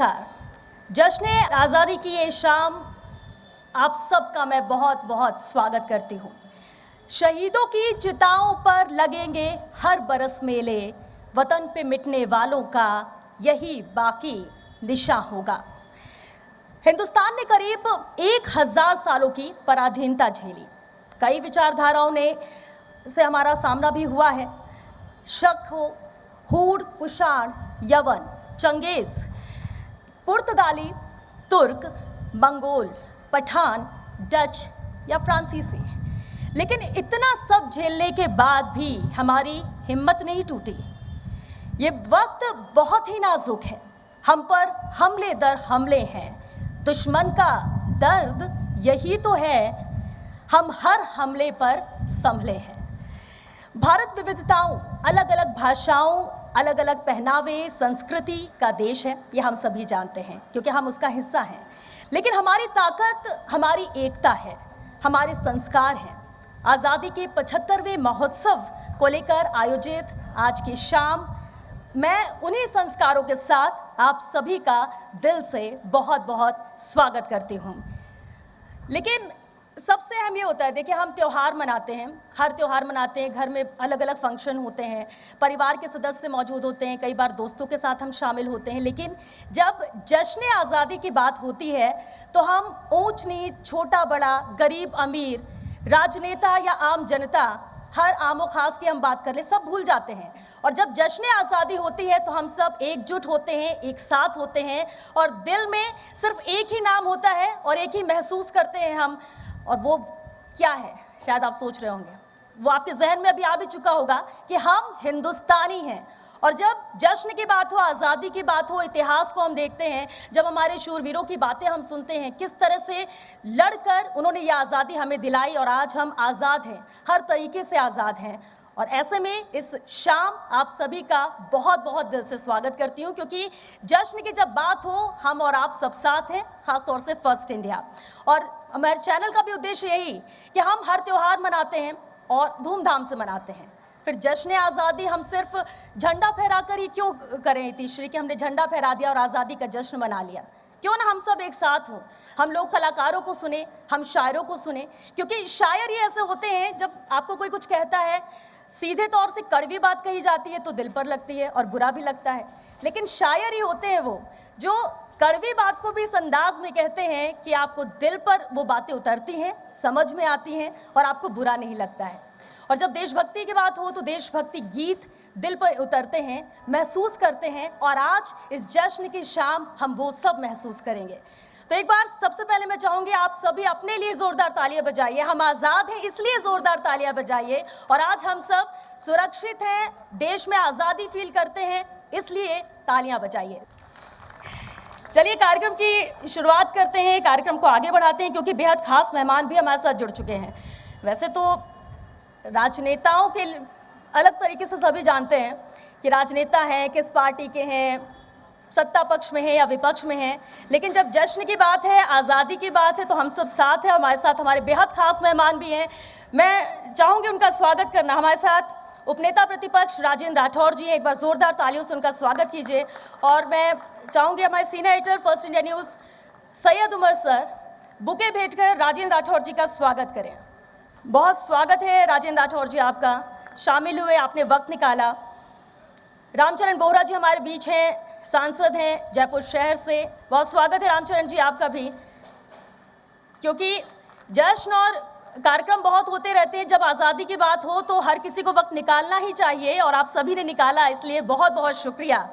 नमस्कार। जश्न आज़ादी की ये शाम आप सबका मैं बहुत बहुत स्वागत करती हूँ। शहीदों की चिताओं पर लगेंगे हर बरस मेले, वतन पे मिटने वालों का यही बाकी निशान होगा। हिंदुस्तान ने करीब 1000 सालों की पराधीनता झेली। कई विचारधाराओं ने से हमारा सामना भी हुआ है। शक हो, हूड़, कुषाण, यवन, चंगेज, पुर्तगाली, तुर्क, मंगोल, पठान, डच या फ्रांसीसी, लेकिन इतना सब झेलने के बाद भी हमारी हिम्मत नहीं टूटी। ये वक्त बहुत ही नाजुक है, हम पर हमले दर हमले हैं। दुश्मन का दर्द यही तो है, हम हर हमले पर संभले हैं। भारत विविधताओं, अलग अलग भाषाओं, अलग अलग पहनावे, संस्कृति का देश है, ये हम सभी जानते हैं क्योंकि हम उसका हिस्सा हैं। लेकिन हमारी ताकत हमारी एकता है, हमारे संस्कार हैं। आज़ादी के 75वें महोत्सव को लेकर आयोजित आज की शाम मैं उन्हीं संस्कारों के साथ आप सभी का दिल से बहुत बहुत स्वागत करती हूँ। लेकिन सबसे अहम ये होता है, देखिए हम त्यौहार मनाते हैं, हर त्यौहार मनाते हैं, घर में अलग अलग फंक्शन होते हैं, परिवार के सदस्य मौजूद होते हैं, कई बार दोस्तों के साथ हम शामिल होते हैं। लेकिन जब जश्न आज़ादी की बात होती है तो हम ऊंच नीच, छोटा बड़ा, गरीब अमीर, राजनेता या आम जनता, हर आमो खास की हम बात कर ले, सब भूल जाते हैं। और जब जश्न आज़ादी होती है तो हम सब एकजुट होते हैं, एक साथ होते हैं और दिल में सिर्फ एक ही नाम होता है और एक ही महसूस करते हैं हम। और वो क्या है, शायद आप सोच रहे होंगे, वो आपके जहन में अभी आ भी चुका होगा कि हम हिंदुस्तानी हैं। और जब जश्न की बात हो, आज़ादी की बात हो, इतिहास को हम देखते हैं, जब हमारे शूरवीरों की बातें हम सुनते हैं, किस तरह से लड़कर उन्होंने ये आज़ादी हमें दिलाई और आज हम आज़ाद हैं, हर तरीके से आज़ाद हैं। और ऐसे में इस शाम आप सभी का बहुत बहुत दिल से स्वागत करती हूँ, क्योंकि जश्न की जब बात हो हम और आप सब साथ हैं, खासतौर से फर्स्ट इंडिया। और हमारे चैनल का भी उद्देश्य यही कि हम हर त्यौहार मनाते हैं और धूमधाम से मनाते हैं। फिर जश्न आज़ादी हम सिर्फ झंडा फहरा कर ही क्यों करें इतिश्री कि हमने झंडा फहरा दिया और आज़ादी का जश्न मना लिया। क्यों ना हम सब एक साथ हों, हम लोग कलाकारों को सुने, हम शायरों को सुने, क्योंकि शायर ही ऐसे होते हैं, जब आपको कोई कुछ कहता है सीधे तौर से कड़वी बात कही जाती है तो दिल पर लगती है और बुरा भी लगता है, लेकिन शायर ही होते हैं वो जो कड़वी बात को भी इस अंदाज में कहते हैं कि आपको दिल पर वो बातें उतरती हैं, समझ में आती हैं और आपको बुरा नहीं लगता है। और जब देशभक्ति की बात हो तो देशभक्ति गीत दिल पर उतरते हैं, महसूस करते हैं, और आज इस जश्न की शाम हम वो सब महसूस करेंगे। तो एक बार सबसे पहले मैं चाहूँगी आप सभी अपने लिए ज़ोरदार तालियां बजाइए। हम आज़ाद हैं इसलिए ज़ोरदार तालियां बजाइए। और आज हम सब सुरक्षित हैं, देश में आज़ादी फील करते हैं, इसलिए तालियां बजाइए। चलिए कार्यक्रम की शुरुआत करते हैं, कार्यक्रम को आगे बढ़ाते हैं, क्योंकि बेहद खास मेहमान भी हमारे साथ जुड़ चुके हैं। वैसे तो राजनेताओं के अलग तरीके से सभी जानते हैं कि राजनेता हैं, किस पार्टी के हैं, सत्ता पक्ष में है या विपक्ष में है, लेकिन जब जश्न की बात है, आज़ादी की बात है, तो हम सब साथ हैं। हमारे साथ हमारे बेहद खास मेहमान भी हैं, मैं चाहूँगी उनका स्वागत करना। हमारे साथ उपनेता प्रतिपक्ष राजेंद्र राठौर जी हैं, एक बार ज़ोरदार तालियों से उनका स्वागत कीजिए। और मैं चाहूँगी हमारे senior editor First India News Syed Umar sir bouquet भेजकर राजेंद्र राठौर जी का स्वागत करें। बहुत स्वागत है राजेंद्र राठौर जी आपका, शामिल हुए, आपने वक्त निकाला। रामचरण बोहरा जी हमारे बीच हैं, सांसद हैं जयपुर शहर से, बहुत स्वागत है रामचरण जी आपका भी। क्योंकि जश्न और कार्यक्रम बहुत होते रहते हैं, जब आज़ादी की बात हो तो हर किसी को वक्त निकालना ही चाहिए और आप सभी ने निकाला, इसलिए बहुत बहुत शुक्रिया।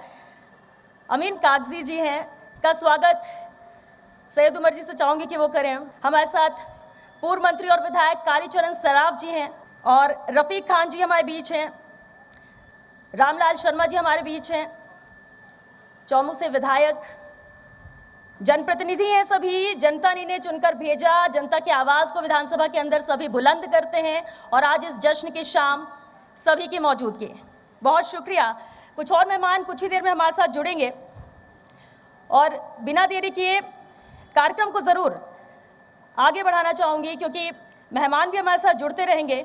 अमीन कागजी जी हैं, का स्वागत सैयद उमर जी से चाहूँगी कि वो करें। हमारे साथ पूर्व मंत्री और विधायक कालीचरण सराफ जी हैं और रफ़ीक खान जी हमारे बीच हैं, रामलाल शर्मा जी हमारे बीच हैं, चौमू से विधायक, जनप्रतिनिधि हैं सभी, जनता ने इन्हें चुनकर भेजा, जनता की आवाज़ को विधानसभा के अंदर सभी बुलंद करते हैं। और आज इस जश्न की शाम सभी की मौजूदगी, बहुत शुक्रिया। कुछ और मेहमान कुछ ही देर में हमारे साथ जुड़ेंगे और बिना देरी किए कार्यक्रम को ज़रूर आगे बढ़ाना चाहूँगी, क्योंकि मेहमान भी हमारे साथ जुड़ते रहेंगे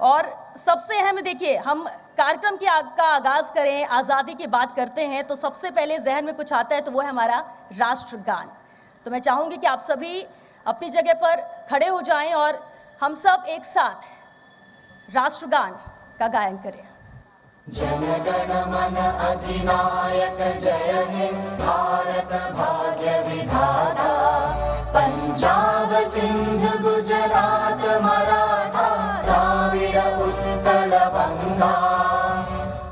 और सबसे अहम देखिए, हम कार्यक्रम का आगाज़ करें, आज़ादी की बात करते हैं तो सबसे पहले जहन में कुछ आता है तो वो है हमारा राष्ट्रगान। तो मैं चाहूँगी कि आप सभी अपनी जगह पर खड़े हो जाएं और हम सब एक साथ राष्ट्रगान का गायन करें। जनगण मन अधिनायक जय हे भारत भाग्य विधाता, पंजाब सिंध गुजरात मराठा द्राविड़ उत्कल बंगा,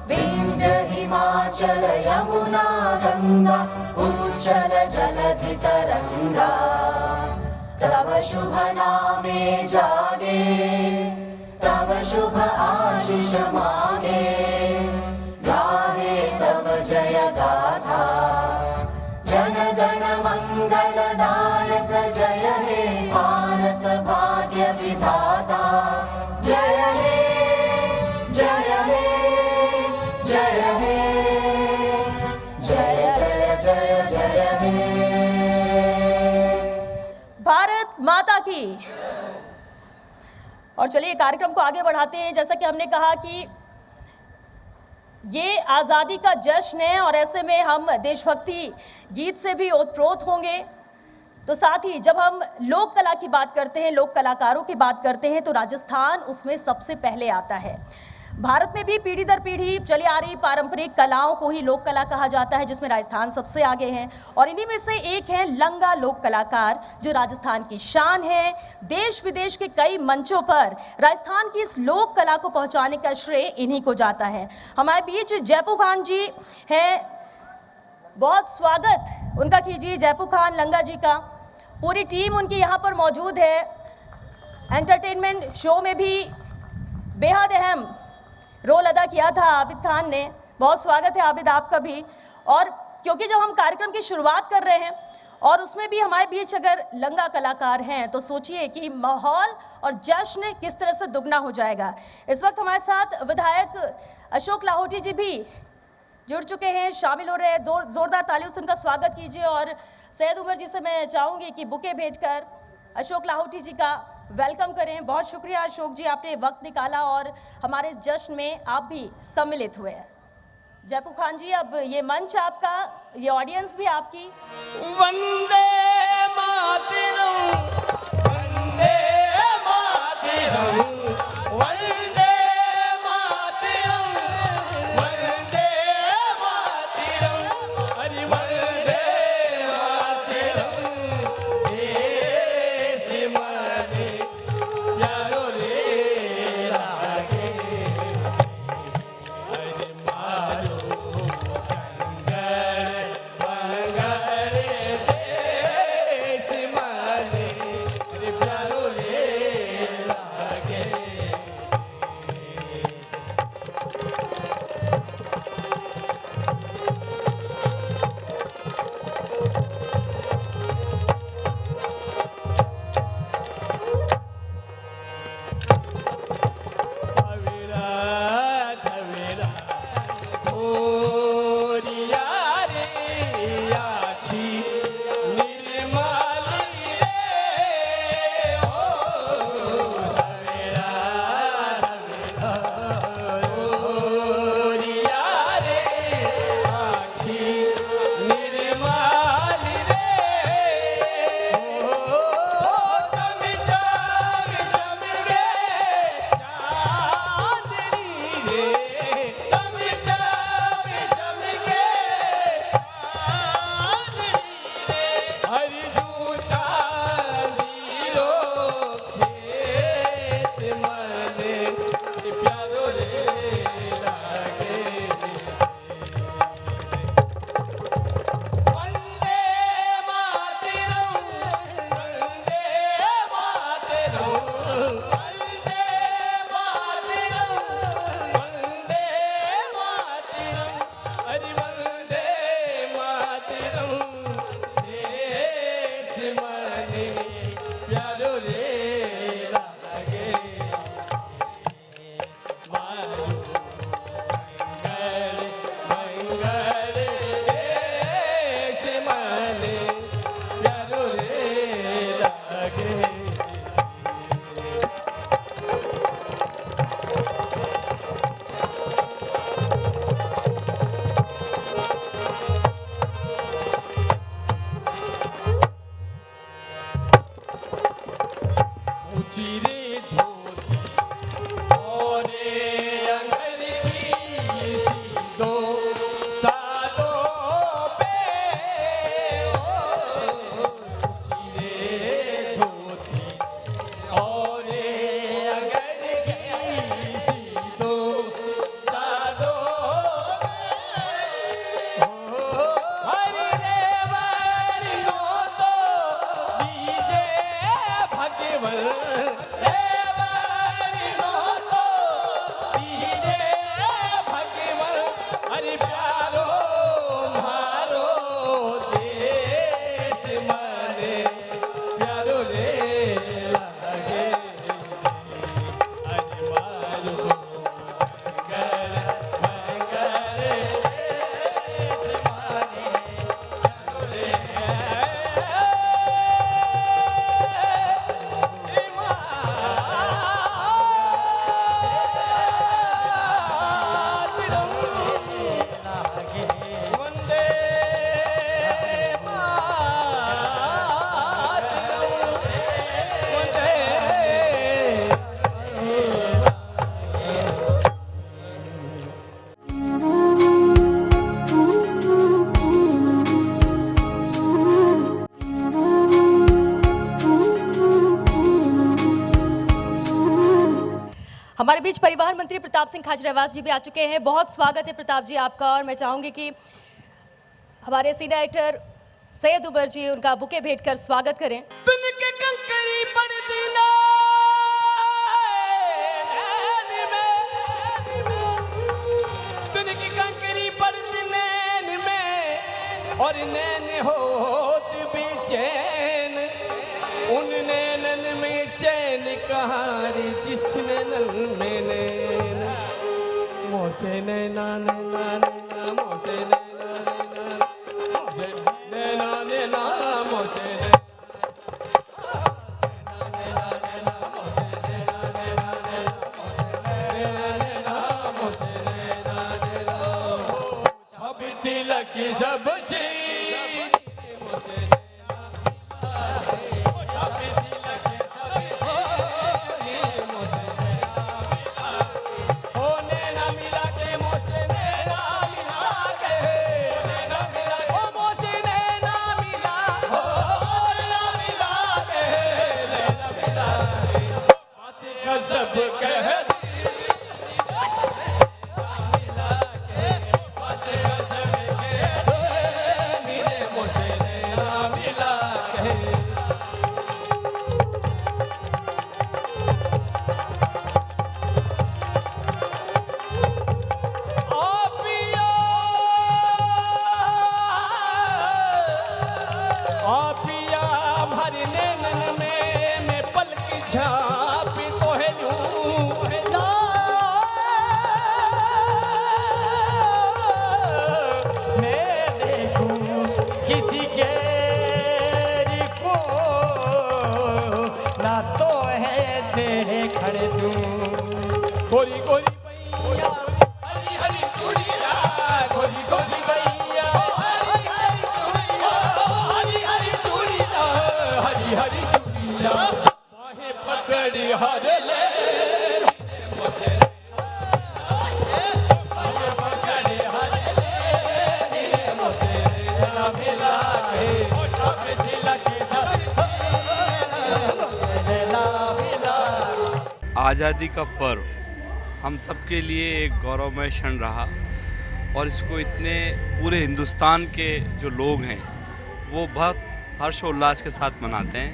विंध्य हिमाचल यमुना गंगा उच्चल जलधि तरंगा, तव शुभ नामे जागे तब शुभ आशीष मांगे, गाहे तब जय गाथा, जनगण मंगलदायक जय हे भारत भाग्य विधाता, जय हे जय हे जय हे जय जय जय जय हे। भारत माता की। और चलिए कार्यक्रम को आगे बढ़ाते हैं। जैसा कि हमने कहा कि ये आज़ादी का जश्न है और ऐसे में हम देशभक्ति गीत से भी ओतप्रोत होंगे। तो साथ ही जब हम लोक कला की बात करते हैं, लोक कलाकारों की बात करते हैं तो राजस्थान उसमें सबसे पहले आता है। भारत में भी पीढ़ी दर पीढ़ी चली आ रही पारंपरिक कलाओं को ही लोक कला कहा जाता है, जिसमें राजस्थान सबसे आगे है। और इन्हीं में से एक है लंगा लोक कलाकार, जो राजस्थान की शान है। देश विदेश के कई मंचों पर राजस्थान की इस लोक कला को पहुंचाने का श्रेय इन्हीं को जाता है। हमारे बीच जयपू खान जी हैं, बहुत स्वागत उनका कीजिए। जयपू खान लंगा जी का, पूरी टीम उनकी यहाँ पर मौजूद है। एंटरटेनमेंट शो में भी बेहद अहम रोल अदा किया था आबिद खान ने। बहुत स्वागत है आबिद आपका भी। और क्योंकि जब हम कार्यक्रम की शुरुआत कर रहे हैं और उसमें भी हमारे बीच अगर लंगा कलाकार हैं तो सोचिए कि माहौल और जश्न किस तरह से दुगना हो जाएगा। इस वक्त हमारे साथ विधायक अशोक लाहोटी जी भी जुड़ चुके हैं, शामिल हो रहे हैं। जोरदार तालियों से उनका स्वागत कीजिए। और सैयद उमर जी से मैं चाहूँगी कि बुके भेंट कर अशोक लाहोटी जी का वेलकम करें। बहुत शुक्रिया अशोक जी, आपने वक्त निकाला और हमारे इस जश्न में आप भी सम्मिलित हुए हैं। जयपू खान जी, अब ये मंच आपका, ये ऑडियंस भी आपकी। वंदे मातरम, वंदे मातरम, वंदे मातरम, वंदे मातरम, हरि वंदे मातरम, देश माने यारो रे लागे, हरि मारो कंगड़ मंगड़ देश माने, हरि प्यारो रे लागे। धवेरा धवेरा ओरिया रे आछी निर्मली रे, ओ धवेरा धवेरा ओरिया रे आछी निर्मली रे, ओ चम चम चम गे चांदनी रे, चम चम चम गे चांदनी रे, हरि जू चांदीरो खेत मने प्यारो रे लागे। वंदे मातरम, वंदे मातरम, वंदे मातरम, वंदे हमारे बीच परिवहन मंत्री प्रताप सिंह खाचरियावास जी भी आ चुके हैं। बहुत स्वागत है प्रताप जी आपका। और मैं चाहूंगी कि हमारे सीनियर एडिटर सैयद उमर जी उनका बुके भेंट कर स्वागत करें। तुनके कंकरी पड़ती तुनकी कंकरी पड़ती नैन में और नैन होत बेचैन, उन नैनन में चैन कहाँ रे जिस नैनन में नैन, मोसे नैना नैना नैना मोसे नैना नैना नैना नैना मोसे नैना तिलक सब चीज सब कह गोरी गोरी भैया हरी हरी चूड़िया, गोरी गोरी भैया हरी हरी चूड़िया, हरी हरी चूड़िया, हरी हरी चूड़िया, बाहें पकड़ी हर ले आज़ादी का पर्व हम सबके लिए एक गौरवमय क्षण रहा और इसको इतने पूरे हिंदुस्तान के जो लोग हैं वो बहुत हर्षोल्लास के साथ मनाते हैं।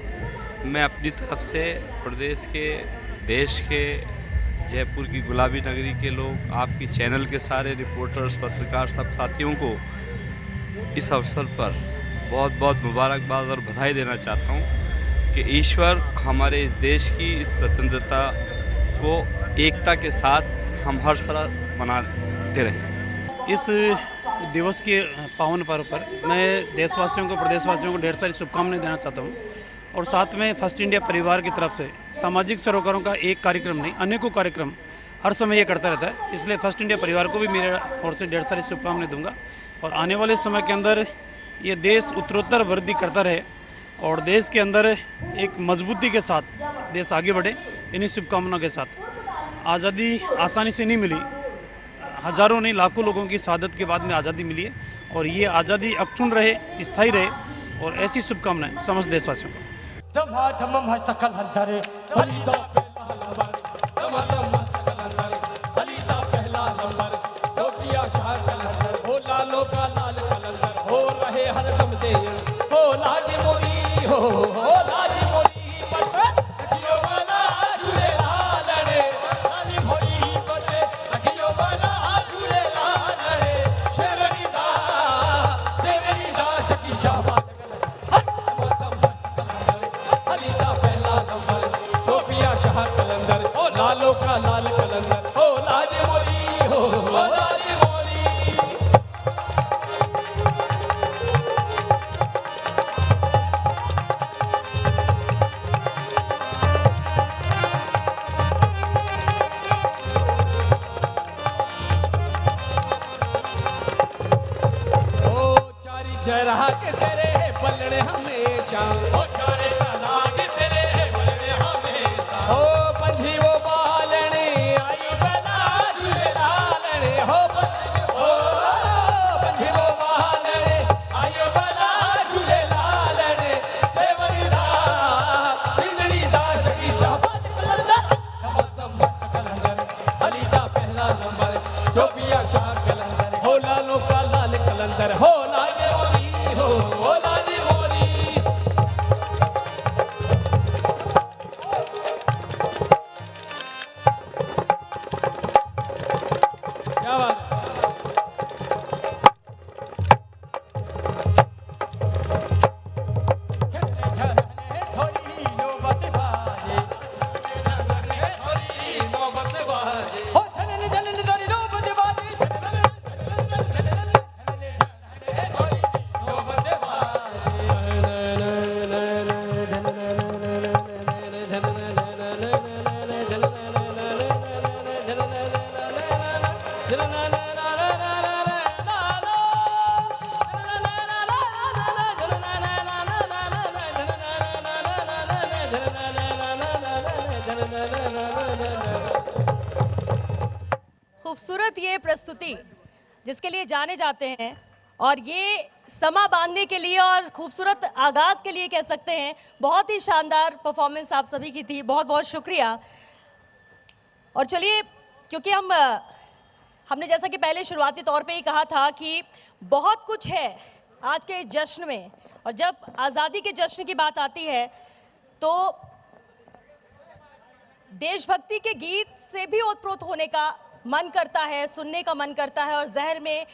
मैं अपनी तरफ से प्रदेश के, देश के, जयपुर की गुलाबी नगरी के लोग, आपकी चैनल के सारे रिपोर्टर्स, पत्रकार, सब साथियों को इस अवसर पर बहुत बहुत मुबारकबाद और बधाई देना चाहता हूँ कि ईश्वर हमारे इस देश की इस स्वतंत्रता को एकता के साथ हम हर साल मनाते रहें। इस दिवस के पावन पर्व पर मैं देशवासियों को, प्रदेशवासियों को ढेर सारी शुभकामनाएं देना चाहता हूं और साथ में फर्स्ट इंडिया परिवार की तरफ से सामाजिक सरोकारों का एक कार्यक्रम नहीं, अनेकों कार्यक्रम हर समय ये करता रहता है। इसलिए फर्स्ट इंडिया परिवार को भी मेरे ओर से ढेर सारी शुभकामनाएं दूंगा और आने वाले समय के अंदर ये देश उत्तरोत्तर वृद्धि करता रहे और देश के अंदर एक मजबूती के साथ देश आगे बढ़े। इन्हीं शुभकामनाओं के साथ आज़ादी आसानी से नहीं मिली, हजारों नहीं लाखों लोगों की शहादत के बाद में आज़ादी मिली है और ये आज़ादी अक्षुण्ण रहे, स्थायी रहे और ऐसी शुभकामनाएं समस्त देशवासियों लालो का लाल कलंदर हो लाज मोरी हो लाज मोरी। ओ चारी जरा के तेरे पलड़े हमेशा, ओ चारे चला के तेरे पलड़े हमेशा, ओ बंधी वो बालने आई बना झूलालने हो, ओ बंधी वो बालने आई बना झूलालने सेवरीदा सिंधड़ी दाश की शाबाद कलंदर दम दम मस्त कलंदर टोपिया शाह कलंदर हो लालों का लाल कलंदर हो लाजे मोरी हो लाजे मोरी क्या बात खूबसूरत ये प्रस्तुति जिसके लिए जाने जाते हैं और ये समा बांधने के लिए और खूबसूरत आगाज के लिए कह सकते हैं। बहुत ही शानदार परफॉर्मेंस आप सभी की थी, बहुत बहुत शुक्रिया। और चलिए, क्योंकि हमने जैसा कि पहले शुरुआती तौर पे ही कहा था कि बहुत कुछ है आज के जश्न में, और जब आज़ादी के जश्न की बात आती है तो देशभक्ति के गीत से भी ओतप्रोत होने का मन करता है, सुनने का मन करता है। और जहर में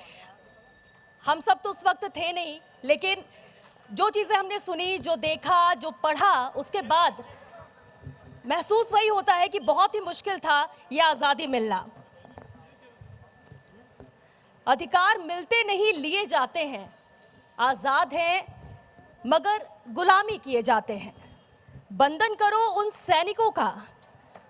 हम सब तो उस वक्त थे नहीं, लेकिन जो चीज़ें हमने सुनी, जो देखा, जो पढ़ा, उसके बाद महसूस वही होता है कि बहुत ही मुश्किल था ये आज़ादी मिलना। अधिकार मिलते नहीं, लिए जाते हैं। आज़ाद हैं मगर गुलामी किए जाते हैं। बंधन करो उन सैनिकों का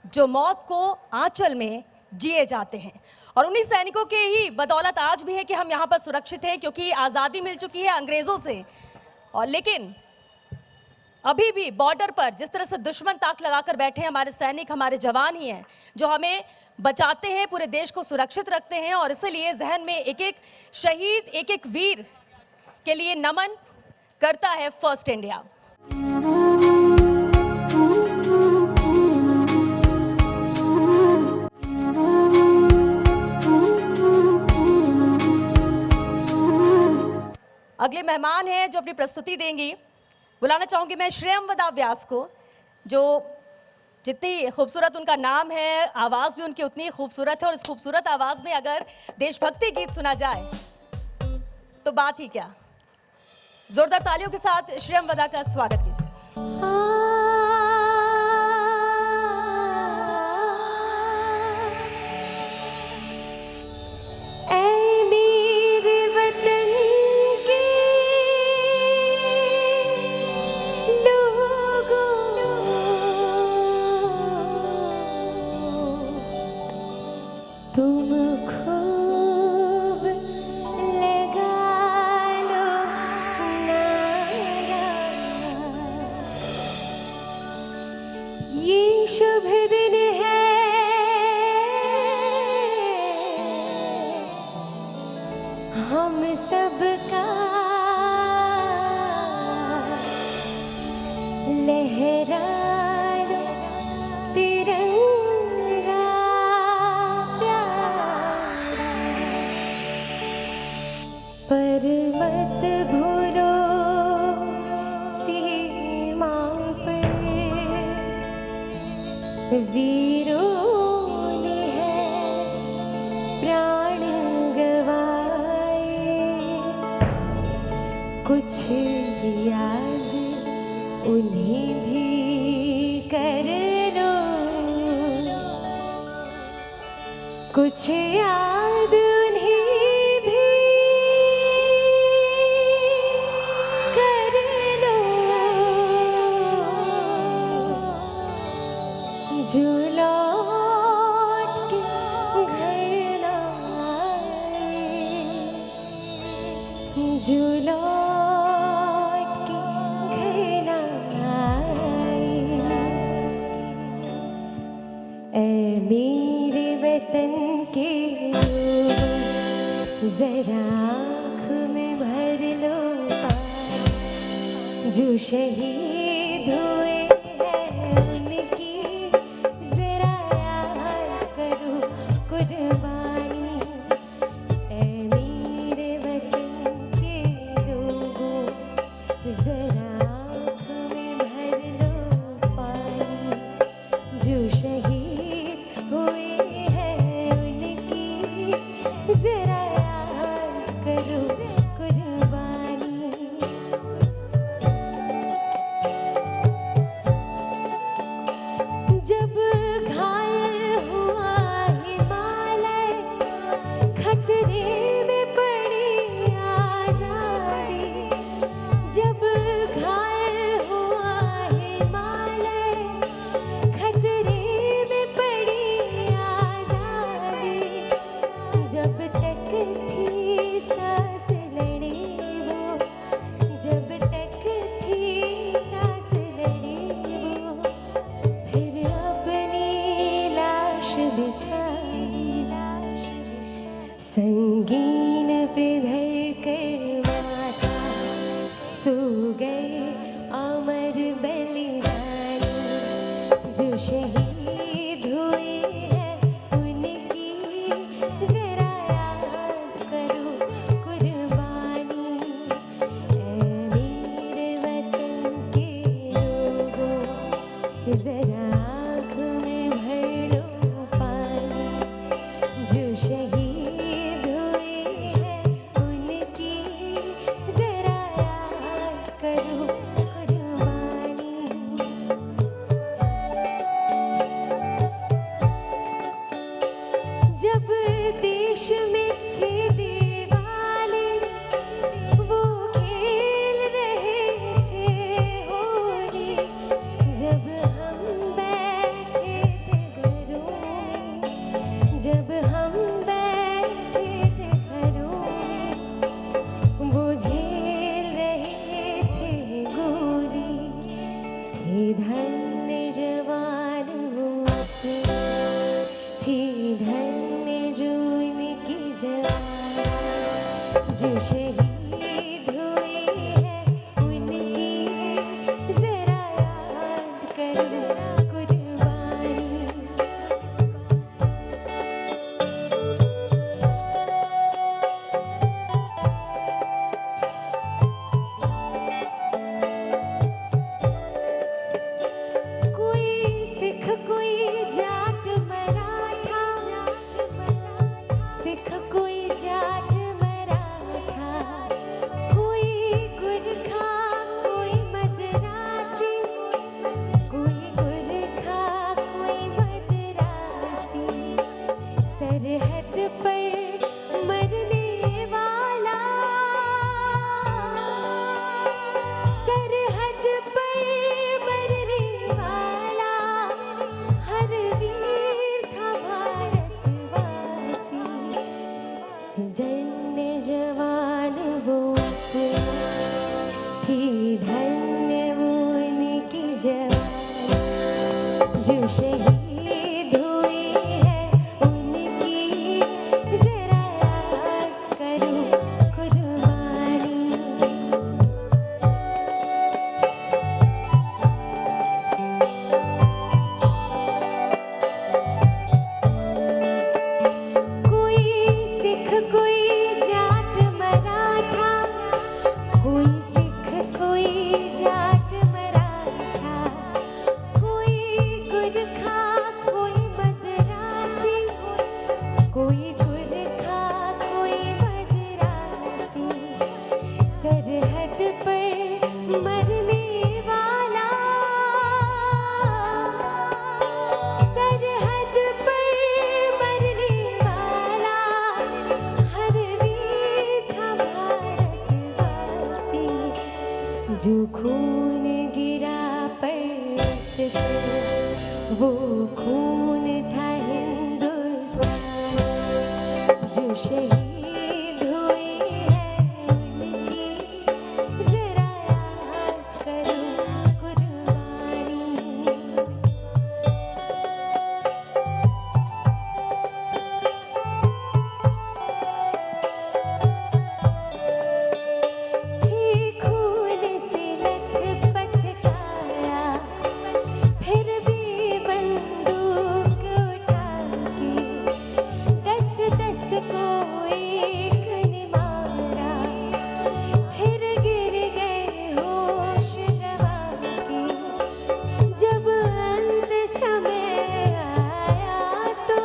जो मौत को आंचल में जिए जाते हैं। और उन्हीं सैनिकों के ही बदौलत आज भी है कि हम यहाँ पर सुरक्षित हैं, क्योंकि आज़ादी मिल चुकी है अंग्रेज़ों से। और लेकिन अभी भी बॉर्डर पर जिस तरह से दुश्मन ताक लगाकर बैठे हैं, हमारे सैनिक, हमारे जवान ही हैं जो हमें बचाते हैं, पूरे देश को सुरक्षित रखते हैं। और इसलिए जहन में एक एक शहीद, एक एक वीर के लिए नमन करता है फर्स्ट इंडिया। अगले मेहमान हैं जो अपनी प्रस्तुति देंगी। बुलाना चाहूँगी मैं श्रेयमवदा व्यास को, जो जितनी खूबसूरत उनका नाम है, आवाज़ भी उनकी उतनी खूबसूरत है। और इस खूबसूरत आवाज़ में अगर देशभक्ति गीत सुना जाए तो बात ही क्या। जोरदार तालियों के साथ श्रेयमवदा का स्वागत कीजिए। शुभ दिन है, हम सबका लहरा लो तिरंगा प्यारा, पर मत भूलो सीमा पर वीरों ने है प्राण गवाए। कुछ याद उन्हें भी कर लो, कुछ याद उन्हें भी कर लो, जो लौट के घर न आए, जो लौट के घर न आए। ऐ मेरे वतन के लोग, जरा आँख में भर लो पानी, जो शहीद हुए कुर्बानी। जरा याद करो कुर्बानी। जब घायल हुआ हिमालय, खतरे में पड़ी आजादी। जब घायल हुआ हिमालय, खतरे में पड़ी आजादी। जब तक थी सांस लड़े वो, जब तक थी सांस लड़े वो, फिर अपनी लाश बिछाई। संगीन पे धरकर माथा, सो गए अमर बलिदानी। जो शहीद हुए हैं उनकी जरा याद करो कुर्बानी। ऐ मेरे वतन के लोगों, जरा आँख में भर लो पानी। जो शहीद हुए हैं उनकी जरा याद करो कुर्बानी। जब देश में थे दिवाले, वो खेल रहे थे होली। जब हम बैठे थे घरों में, जब हम बैठे थे घरों में, वो झेल रहे थे गोली। थे धन्य जवान वो अपने, थी धन्य जो इनकी जवान। जो शहीद हुए हैं उनकी जरा याद करो कुर्बानी। कोई सिख कोई जाट मराठा, सिख कोई जाट मराठा। कोई गुरखा कोई मद्रासी, कोई गुरखा कोई मद्रासी। सरहद पर मरने वाला, सरहद पर मरने वाला, हर वीर था भारतवासी। जन्य जवान वो अपने, थी धन्य वो इनकी जवान। जो शहीद हुए हैं उनकी जरा याद करो कुर्बानी। कोई सिख कोई जाट मराठा, कोई सिख कोई जाट मराठा। कोई गुरखा कोई मद्रासी, कोई गुरखा कोई मद्रासी। सरहद पर मरने वाला, सरहद पर मरने वाला, हर वीर था भारतवासी। जो खून गिरा पड़त पे, वो खून था हिंदुस्तान। जो शहीद हुए हैं उनकी जरा याद करो कुर्बानी। थी खून से लथपथ काया, फिर भी बंदूक उठा के, 10-10 को एक ने मारा। फिर गिर गए होश गवा के। जब अंत समय आया तो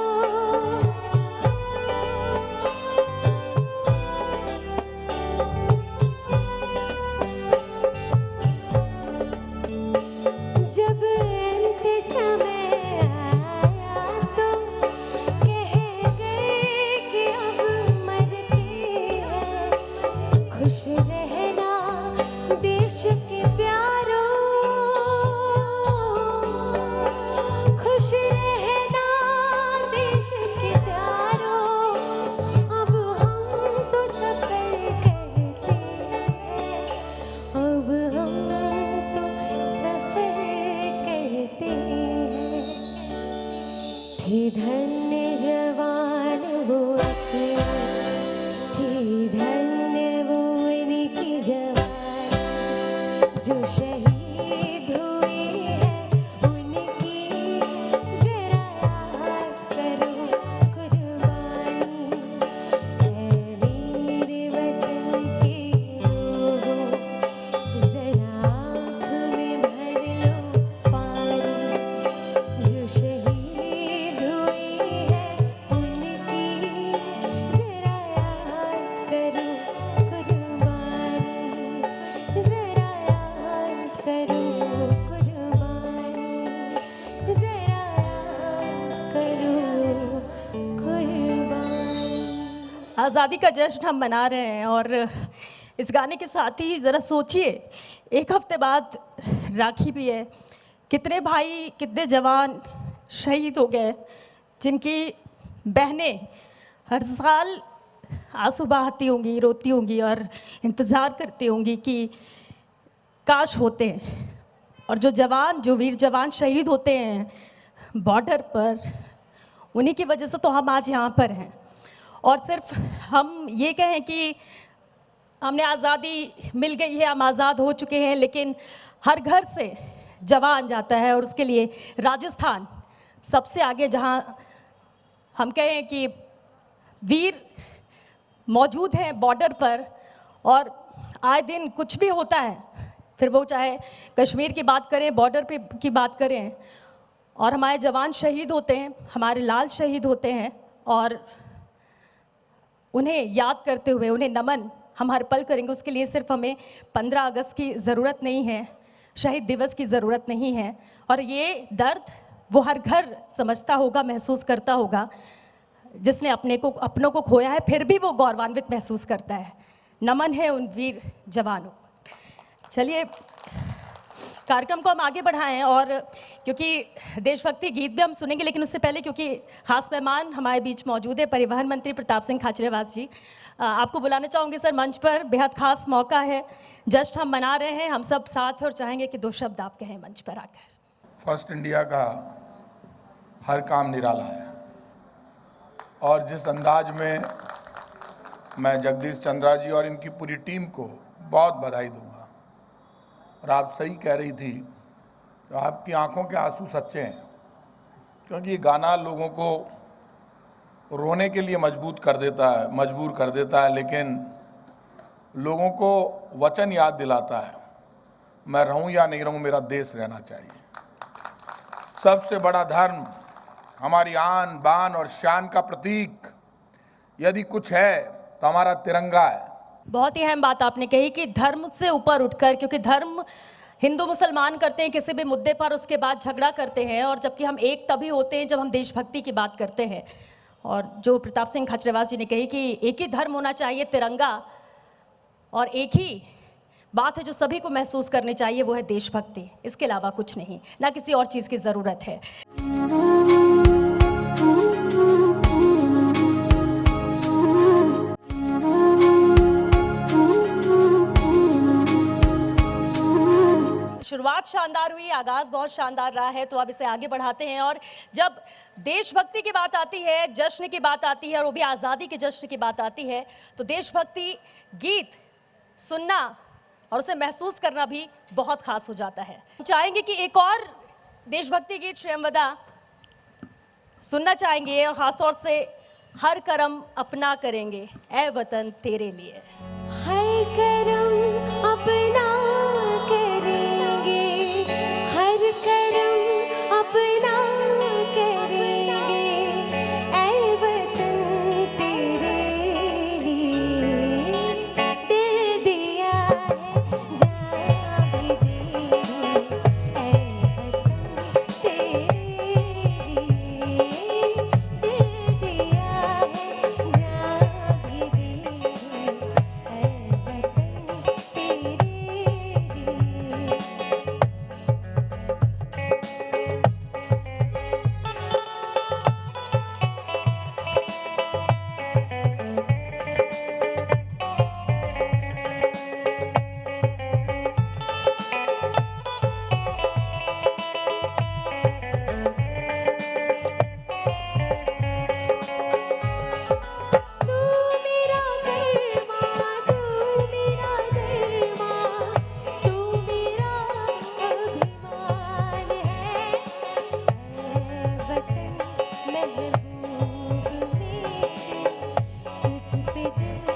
आज़ादी का जश्न हम मना रहे हैं और इस गाने के साथ ही ज़रा सोचिए, एक हफ्ते बाद राखी भी है। कितने भाई, कितने जवान शहीद हो गए, जिनकी बहनें हर साल आंसू बहाती होंगी, रोती होंगी और इंतज़ार करती होंगी कि काश होते हैं। और जो जवान, जो वीर जवान शहीद होते हैं बॉर्डर पर, उन्हीं की वजह से तो हम आज यहाँ पर हैं। और सिर्फ हम ये कहें कि हमने आज़ादी मिल गई है, हम आज़ाद हो चुके हैं, लेकिन हर घर से जवान जाता है और उसके लिए राजस्थान सबसे आगे, जहाँ हम कहें कि वीर मौजूद हैं बॉर्डर पर और आए दिन कुछ भी होता है, फिर वो चाहे कश्मीर की बात करें, बॉर्डर पे की बात करें, और हमारे जवान शहीद होते हैं, हमारे लाल शहीद होते हैं और उन्हें याद करते हुए, उन्हें नमन हम हर पल करेंगे। उसके लिए सिर्फ हमें 15 अगस्त की ज़रूरत नहीं है, शहीद दिवस की ज़रूरत नहीं है। और ये दर्द वो हर घर समझता होगा, महसूस करता होगा, जिसने अपनों को खोया है, फिर भी वो गौरवान्वित महसूस करता है। नमन है उन वीर जवानों। चलिए कार्यक्रम को हम आगे बढ़ाएं, और क्योंकि देशभक्ति गीत भी हम सुनेंगे, लेकिन उससे पहले क्योंकि खास मेहमान हमारे बीच मौजूद है, परिवहन मंत्री प्रताप सिंह खाचरियावास जी, आपको बुलाना चाहूँगी सर मंच पर। बेहद खास मौका है, जश्न हम मना रहे हैं, हम सब साथ हैं और चाहेंगे कि 2 शब्द आप कहें मंच पर आकर। फर्स्ट इंडिया का हर काम निराला है और जिस अंदाज में मैं जगदीश चंद्रा जी और इनकी पूरी टीम को बहुत बधाई दूंगा। और आप सही कह रही थी, तो आपकी आंखों के आंसू सच्चे हैं, क्योंकि ये गाना लोगों को रोने के लिए मजबूर कर देता है, लेकिन लोगों को वचन याद दिलाता है, मैं रहूं या नहीं रहूं, मेरा देश रहना चाहिए। सबसे बड़ा धर्म, हमारी आन बान और शान का प्रतीक यदि कुछ है तो हमारा तिरंगा है। बहुत ही अहम बात आपने कही कि धर्म से ऊपर उठकर, क्योंकि धर्म हिंदू मुसलमान करते हैं किसी भी मुद्दे पर, उसके बाद झगड़ा करते हैं, और जबकि हम एक तभी होते हैं जब हम देशभक्ति की बात करते हैं। और जो प्रताप सिंह खाचरियावास जी ने कही कि एक ही धर्म होना चाहिए, तिरंगा, और एक ही बात है जो सभी को महसूस करनी चाहिए, वो है देशभक्ति। इसके अलावा कुछ नहीं, ना किसी और चीज़ की ज़रूरत है। शुरुआत शानदार हुई, आगाज़ बहुत शानदार रहा है, तो अब इसे आगे बढ़ाते हैं। और जब देशभक्ति की बात आती है, जश्न की बात आती है, और वो भी आज़ादी के जश्न की बात आती है, तो देशभक्ति गीत सुनना और उसे महसूस करना भी बहुत खास हो जाता है। हम चाहेंगे कि एक और देशभक्ति गीत श्रेयमवदा सुनना चाहेंगे, और ख़ासतौर से हर करम अपना करेंगे ए वतन तेरे लिए। हर करम अपना करेंगे, हर करम अपना करेंगे, ऐ वतन तेरे लिए। दिल दिया है जान भी देंगे, ऐ वतन तेरे लिए। दिल दिया है जान भी देंगे, ऐ वतन तेरे लिए। तू मेरा धर्मा, तू मेरा धर्मा, तू मेरा अभिमान है। ऐ वतन महबूब मेरे, तुझ पे दिल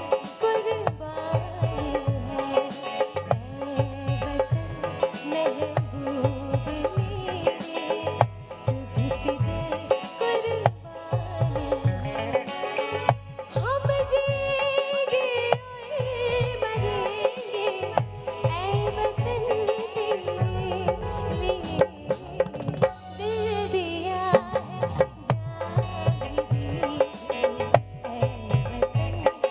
कुर्बान है। ऐ वतन महबूब मेरे, तुझ पे दिल कुर्बान है। हम जिएंगे और मरेंगे, ऐ वतन तेरे लिए। दिल दिया है जान भी देंगे, ऐ वतन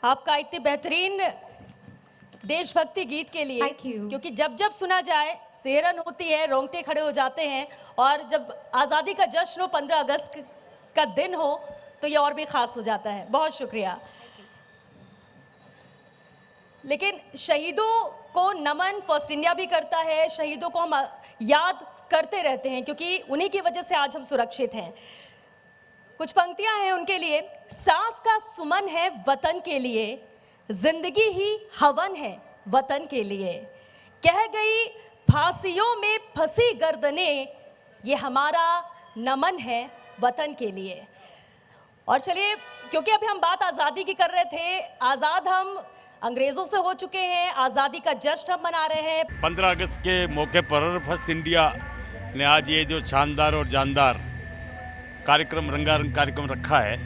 आपका इतने बेहतरीन देशभक्ति गीत के लिए। Thank you. क्योंकि जब जब सुना जाए सेहरन होती है, रोंगटे खड़े हो जाते हैं, और जब आज़ादी का जश्न हो, 15 अगस्त का दिन हो, तो ये और भी खास हो जाता है। बहुत शुक्रिया। लेकिन शहीदों को नमन फर्स्ट इंडिया भी करता है, शहीदों को हम याद करते रहते हैं, क्योंकि उन्हीं की वजह से आज हम सुरक्षित हैं। कुछ पंक्तियां हैं उनके लिए। सांस का सुमन है वतन के लिए, जिंदगी ही हवन है वतन के लिए, कह गई फांसियों में फंसी गर्दने, ये हमारा नमन है वतन के लिए। और चलिए, क्योंकि अभी हम बात आज़ादी की कर रहे थे, आज़ाद हम अंग्रेज़ों से हो चुके हैं, आज़ादी का जश्न हम मना रहे हैं। 15 अगस्त के मौके पर फर्स्ट इंडिया ने आज ये जो शानदार और जानदार कार्यक्रम, रंगारंग कार्यक्रम रखा है,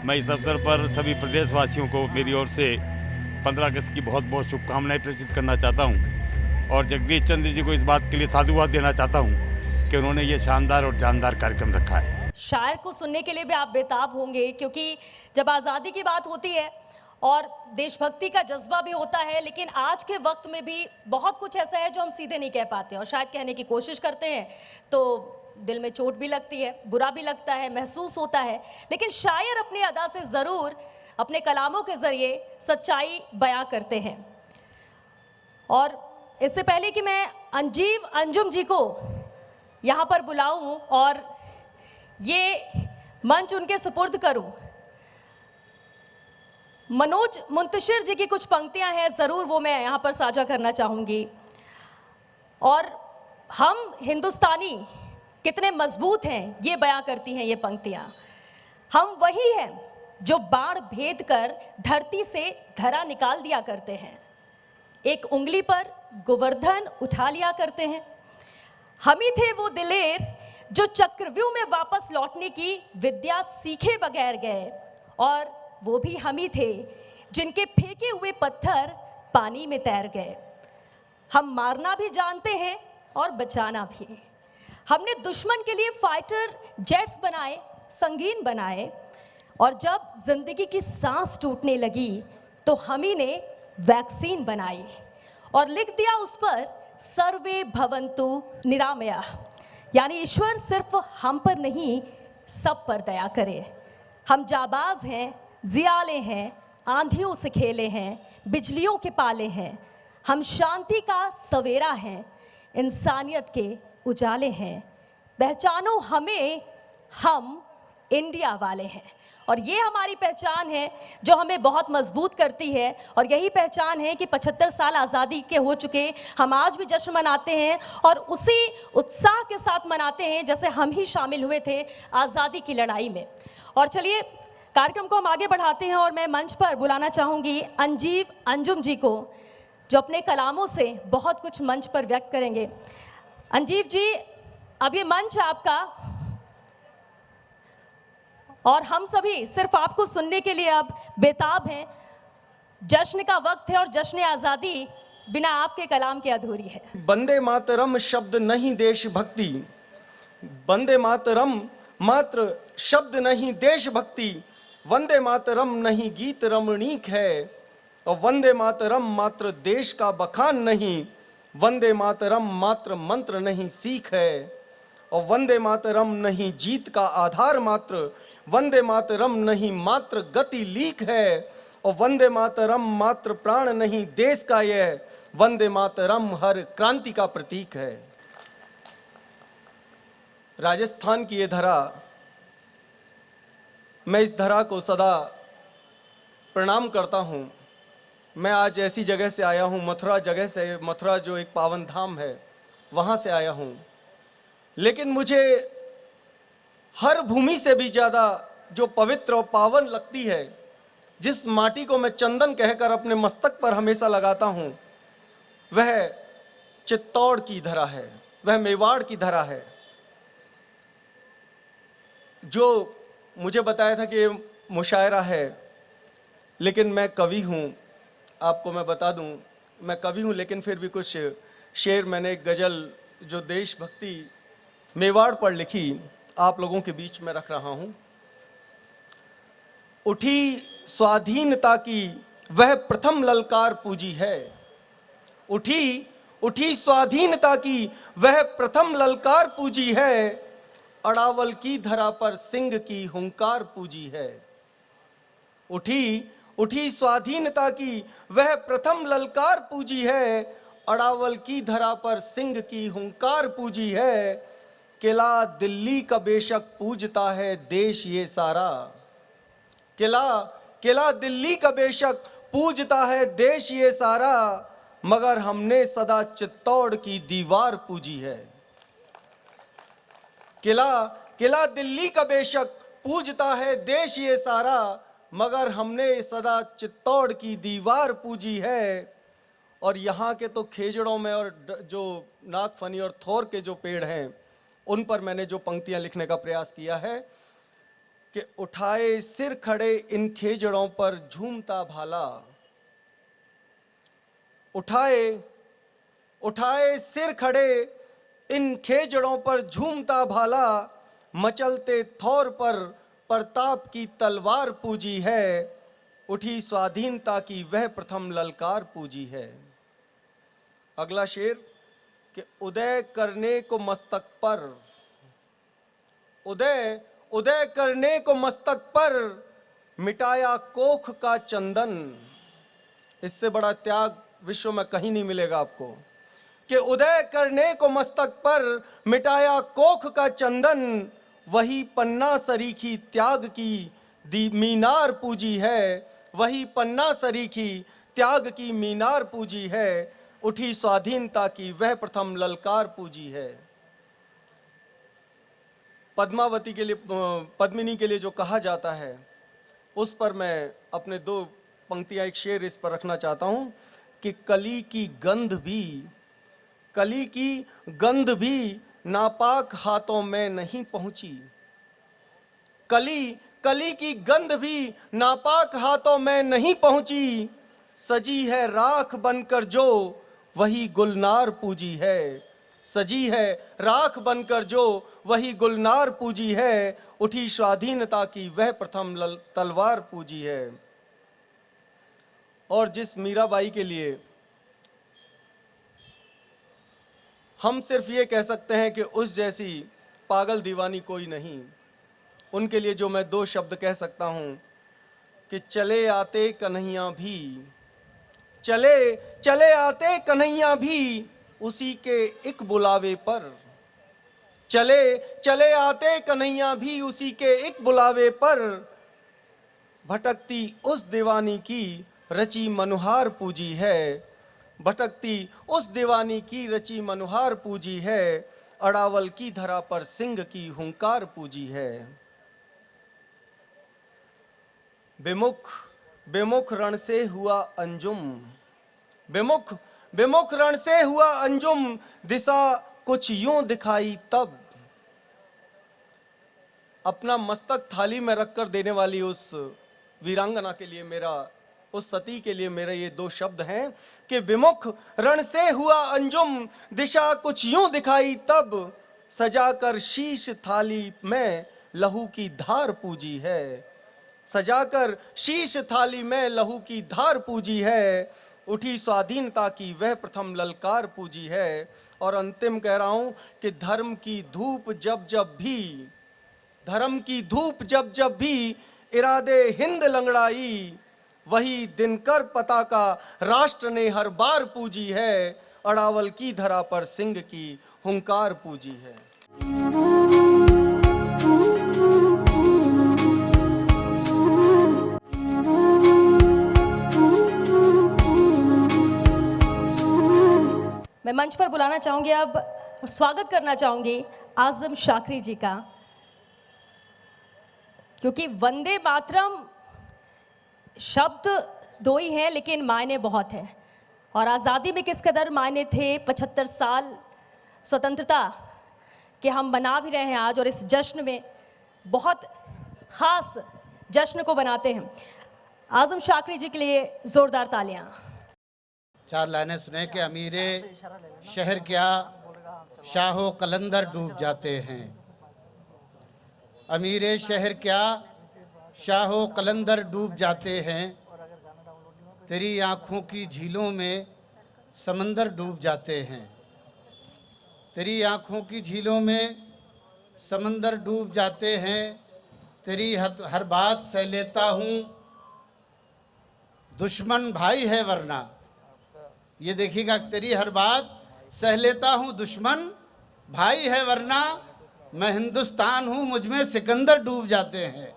मैं इस अवसर पर सभी प्रदेशवासियों को मेरी ओर से 15 अगस्त की बहुत बहुत शुभकामनाएं प्रेषित करना चाहता हूं, और जगदीश चंद्र जी को इस बात के लिए साधुवाद देना चाहता हूं कि उन्होंने ये शानदार और जानदार कार्यक्रम रखा है। शायर को सुनने के लिए भी आप बेताब होंगे, क्योंकि जब आज़ादी की बात होती है और देशभक्ति का जज्बा भी होता है, लेकिन आज के वक्त में भी बहुत कुछ ऐसा है जो हम सीधे नहीं कह पाते, और शायद कहने की कोशिश करते हैं तो दिल में चोट भी लगती है, बुरा भी लगता है, महसूस होता है। लेकिन शायर अपनी अदा से ज़रूर अपने कलामों के ज़रिए सच्चाई बयां करते हैं। और इससे पहले कि मैं अंजीव अंजुम जी को यहाँ पर बुलाऊं और ये मंच उनके सुपुर्द करूं, मनोज मुंतशिर जी की कुछ पंक्तियां हैं, ज़रूर वो मैं यहाँ पर साझा करना चाहूँगी। और हम हिंदुस्तानी कितने मजबूत हैं, ये बयां करती हैं ये पंक्तियाँ। हम वही हैं जो बाण भेद कर धरती से धरा निकाल दिया करते हैं, एक उंगली पर गोवर्धन उठा लिया करते हैं। हम ही थे वो दिलेर जो चक्रव्यूह में वापस लौटने की विद्या सीखे बगैर गए, और वो भी हम ही थे जिनके फेंके हुए पत्थर पानी में तैर गए। हम मारना भी जानते हैं और बचाना भी। हमने दुश्मन के लिए फाइटर जेट्स बनाए, संगीन बनाए, और जब जिंदगी की सांस टूटने लगी तो हम ही ने वैक्सीन बनाई और लिख दिया उस पर सर्वे भवन्तु निरामया, यानी ईश्वर सिर्फ हम पर नहीं सब पर दया करे। हम जाबाज हैं, जियाले हैं, आंधियों से खेले हैं, बिजलियों के पाले हैं। हम शांति का सवेरा हैं, इंसानियत के उजाले हैं। पहचानो हमें, हम इंडिया वाले हैं। और ये हमारी पहचान है जो हमें बहुत मजबूत करती है, और यही पहचान है कि 75 साल आज़ादी के हो चुके हम आज भी जश्न मनाते हैं, और उसी उत्साह के साथ मनाते हैं जैसे हम ही शामिल हुए थे आज़ादी की लड़ाई में। और चलिए, कार्यक्रम को हम आगे बढ़ाते हैं, और मैं मंच पर बुलाना चाहूँगी अंजीव अंजुम जी को, जो अपने कलामों से बहुत कुछ मंच पर व्यक्त करेंगे। अंजीव जी, अब ये मंच आपका, और हम सभी सिर्फ आपको सुनने के लिए अब बेताब हैं। जश्न का वक्त है, और जश्न आज़ादी बिना आपके कलाम के अधूरी है। वंदे मातरम शब्द नहीं देशभक्ति, वंदे मातरम मात्र शब्द नहीं देशभक्ति, वंदे मातरम नहीं गीत रमणीक है, और वंदे मातरम मात्र देश का बखान नहीं, वंदे मातरम मात्र मंत्र नहीं सीख है, और वंदे मातरम नहीं जीत का आधार मात्र, वंदे मातरम नहीं मात्र गति लीक है, और वंदे मातरम मात्र प्राण नहीं देश का यह, वंदे मातरम हर क्रांति का प्रतीक है। राजस्थान की ये धरा, मैं इस धरा को सदा प्रणाम करता हूँ। मैं आज ऐसी जगह से आया हूँ, मथुरा जगह से, मथुरा जो एक पावन धाम है, वहाँ से आया हूँ। लेकिन मुझे हर भूमि से भी ज़्यादा जो पवित्र और पावन लगती है, जिस माटी को मैं चंदन कहकर अपने मस्तक पर हमेशा लगाता हूँ, वह चित्तौड़ की धरा है, वह मेवाड़ की धरा है। जो मुझे बताया था कि मुशायरा है, लेकिन मैं कवि हूँ। आपको मैं बता दूँ, मैं कवि हूँ, लेकिन फिर भी कुछ शेर मैंने, एक गज़ल जो देशभक्ति मेवाड़ पर लिखी, आप लोगों के बीच में रख रहा हूँ। उठी स्वाधीनता की वह प्रथम ललकार पूजी है। उठी उठी स्वाधीनता की वह प्रथम ललकार पूजी है, अड़ावल की धरा पर सिंह की हुंकार पूजी है। उठी उठी स्वाधीनता की वह प्रथम ललकार पूजी है, अड़ावल की धरा पर सिंह की हुंकार पूजी है। किला दिल्ली का बेशक पूजता है देश ये सारा, किला दिल्ली का बेशक पूजता है देश ये सारा, मगर हमने सदा चित्तौड़ की दीवार पूजी है। किला दिल्ली का बेशक पूजता है देश ये सारा, मगर हमने सदा चित्तौड़ की दीवार पूजी है। और यहाँ के तो खेजड़ों में और जो नागफनी और थोर के जो पेड़ हैं उन पर मैंने जो पंक्तियां लिखने का प्रयास किया है कि उठाए सिर खड़े इन खेजड़ों पर झूमता भाला, उठाए सिर खड़े इन खेजड़ों पर झूमता भाला, मचलते थौर पर प्रताप की तलवार पूजी है। उठी स्वाधीनता की वह प्रथम ललकार पूजी है। अगला शेर कि उदय करने को मस्तक पर, उदय करने को मस्तक पर मिटाया कोख का चंदन। इससे बड़ा त्याग विश्व में कहीं नहीं मिलेगा आपको कि उदय करने को मस्तक पर मिटाया कोख का चंदन, वही पन्ना सरीखी त्याग की मीनार पूजी है, वही पन्ना सरीखी त्याग की मीनार पूजी है। उठी स्वाधीनता की वह प्रथम ललकार पूजी है। पद्मावती के लिए, पद्मिनी के लिए जो कहा जाता है उस पर मैं अपने दो पंक्तियां, एक शेर इस पर रखना चाहता हूं कि कली की गंध भी नापाक हाथों में नहीं पहुंची, कली की गंध भी नापाक हाथों में नहीं पहुंची, सजी है राख बनकर जो वही गुलनार पूजी है, सजी है राख बनकर जो वही गुलनार पूजी है। उठी स्वाधीनता की वह प्रथम तलवार पूजी है। और जिस मीराबाई के लिए हम सिर्फ ये कह सकते हैं कि उस जैसी पागल दीवानी कोई नहीं, उनके लिए जो मैं दो शब्द कह सकता हूं कि चले आते कन्हैया भी, चले आते कन्हैया भी उसी के एक बुलावे पर, चले आते कन्हैया भी उसी के एक बुलावे पर, भटकती उस दीवानी की रची मनुहार पूजी है, भटकती उस दीवानी की रची मनुहार पूजी है, अड़ावल की धरा पर सिंह की हुंकार पूजी है। बेमुख रण से हुआ अंजुम, बेमुख रण से हुआ अंजुम, दिशा कुछ यूं दिखाई तब। अपना मस्तक थाली में रखकर देने वाली उस वीरांगना के लिए मेरा, उस सती के लिए मेरे ये दो शब्द हैं कि विमुख रण से हुआ अंजुम, दिशा कुछ यूं दिखाई तब, सजाकर शीश थाली में लहू की धार पूजी है, सजाकर शीश थाली में लहू की धार पूजी है। उठी स्वाधीनता की वह प्रथम ललकार पूजी है। और अंतिम कह रहा हूं कि धर्म की धूप जब जब भी, धर्म की धूप जब जब भी इरादे हिंद लंगड़ाई, वही दिनकर पताका राष्ट्र ने हर बार पूजी है, अड़ावल की धरा पर सिंह की हुंकार पूजी है। मैं मंच पर बुलाना चाहूंगी अब और स्वागत करना चाहूंगी आजम शाकरी जी का, क्योंकि वंदे मातरम शब्द दो ही हैं लेकिन मायने बहुत हैं। और आज़ादी में किस कदर मायने थे, 75 साल स्वतंत्रता के हम मना भी रहे हैं आज, और इस जश्न में बहुत ख़ास जश्न को बनाते हैं। आजम शाकरी जी के लिए ज़ोरदार तालियां। चार लाइनें सुने कि अमीरे शहर क्या शाहो कलंदर डूब जाते हैं, अमीरे शहर क्या शाहो कलंदर डूब जाते हैं, तेरी आँखों की झीलों में समंदर डूब जाते हैं। तेरी आँखों की झीलों में समंदर डूब जाते हैं। तेरी हर बात सह लेता हूँ, दुश्मन भाई है वरना। ये देखिएगा, तेरी हर बात सह लेता हूँ, दुश्मन भाई है वरना। मैं हिंदुस्तान हूँ, मुझ में सिकंदर डूब जाते हैं।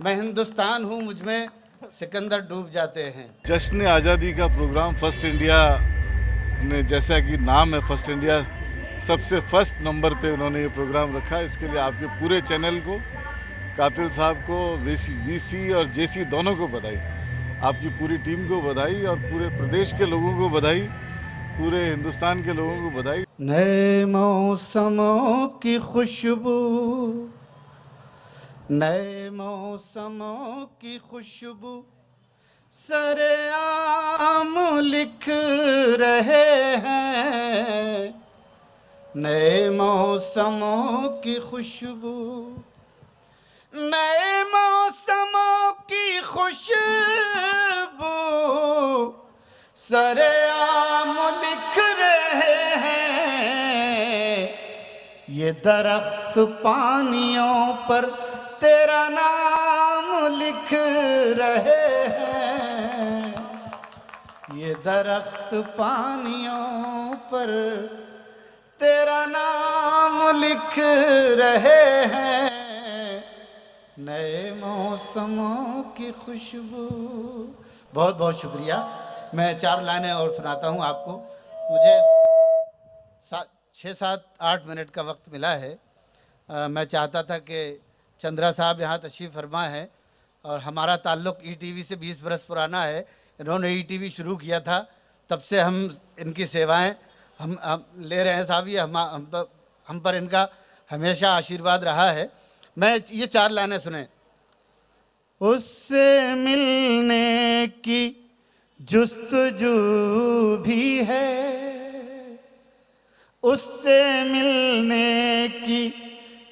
मैं हिंदुस्तान हूँ, मुझ में सिकंदर डूब जाते हैं। जश्न आज़ादी का प्रोग्राम फर्स्ट इंडिया ने, जैसा कि नाम है फर्स्ट इंडिया, सबसे फर्स्ट नंबर पे उन्होंने ये प्रोग्राम रखा। इसके लिए आपके पूरे चैनल को, कातिल साहब को, वीसी और जेसी दोनों को बधाई, आपकी पूरी टीम को बधाई और पूरे प्रदेश के लोगों को बधाई, पूरे हिंदुस्तान के लोगों को बधाई। नए मौसमों की खुशबू, नए मौसमों की खुशबू सरेआम लिख रहे हैं। नए मौसमों की खुशबू, नए मौसमों की खुशबू सरेआम लिख रहे हैं। ये दरख्त पानियों पर तेरा नाम लिख रहे हैं। ये दरख्त पानियों पर तेरा नाम लिख रहे हैं। नए मौसमों की खुशबू। बहुत बहुत शुक्रिया। मैं 4 लाइनें और सुनाता हूँ आपको। मुझे 6-7-8 मिनट का वक्त मिला है। मैं चाहता था कि चंद्रा साहब यहाँ तशरीफ़ फरमा है और हमारा ताल्लुक़ ईटीवी से 20 बरस पुराना है। इन्होंने ईटीवी शुरू किया था, तब से हम इनकी सेवाएं हम ले रहे हैं साहब। ये हम पर इनका हमेशा आशीर्वाद रहा है। मैं ये 4 लाइनें सुने। उससे मिलने की जुस्तजू भी है, उससे मिलने की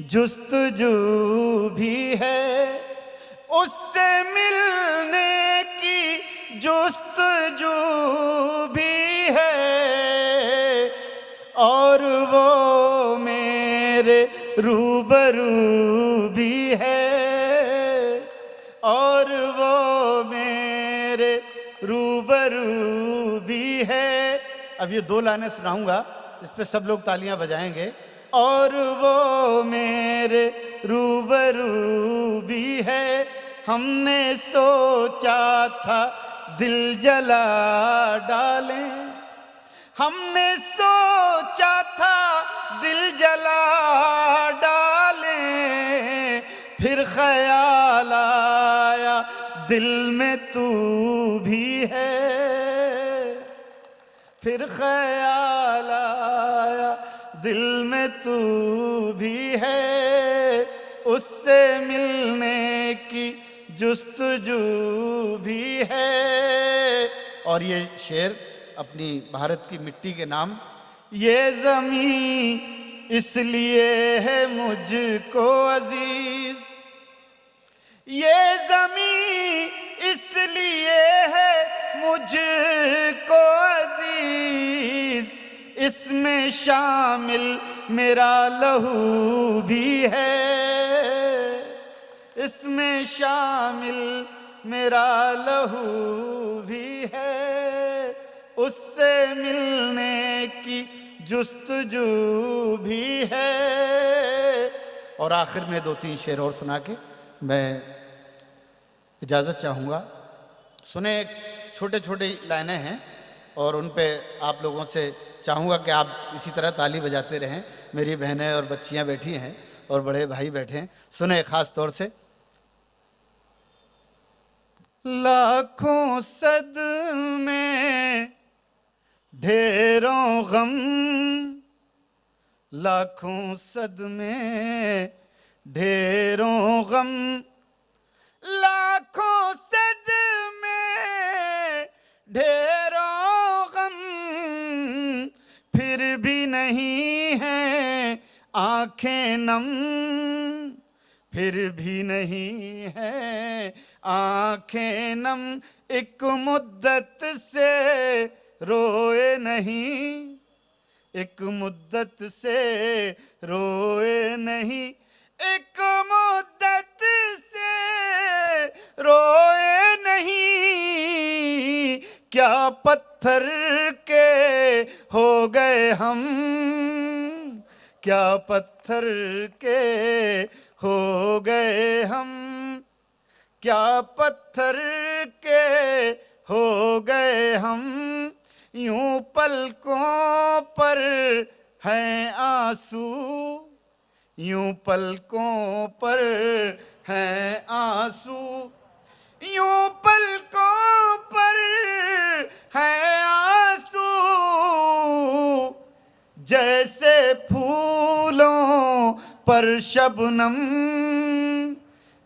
जुस्तजू भी है, उससे मिलने की जुस्तजू भी है। और वो मेरे रूबरू भी है, और वो मेरे रूबरू भी है। अब ये 2 लाइनें सुनाऊंगा, इस पे सब लोग तालियां बजाएंगे। और वो मेरे रूबरू भी है। हमने सोचा था दिल जला डालें, हमने सोचा था दिल जला डालें, फिर ख्याल आया दिल में तू भी है, फिर ख्याल आया दिल में तू भी है। उससे मिलने की जुस्तजू भी है। और ये शेर अपनी भारत की मिट्टी के नाम। ये ज़मीं इसलिए है मुझको अजीज, ये ज़मीं इसलिए है मुझको अजीज, इसमें शामिल मेरा लहू भी है, इसमें शामिल मेरा लहू भी है। उससे मिलने की जुस्तजू भी है। और आखिर में 2-3 शेर और सुना के मैं इजाज़त चाहूँगा। सुने, छोटे छोटे लाइनें हैं और उन पे आप लोगों से चाहूँगा कि आप इसी तरह ताली बजाते रहें। मेरी बहनें और बच्चियाँ बैठी हैं और बड़े भाई बैठे हैं। सुने ख़ास तौर से। लाखों सदमे ढेरों गम, लाखों सदमे ढेरों गम, लाखों सदमे ढेरों गम, फिर भी नहीं है आंखें नम, फिर भी नहीं है आंखें नम एक मुद्दत से रोए नहीं, एक मुद्दत से रोए नहीं, एक मुद्दत से रोए नहीं। क्या पत्थर के हो गए हम, क्या पत्थर के हो गए हम, क्या पत्थर के हो गए हम। यूं पलकों पर हैं आंसू, यूं पलकों पर हैं आंसू, यूं पलकों पर हैं आंसू। जैसे फूलों पर शबनम,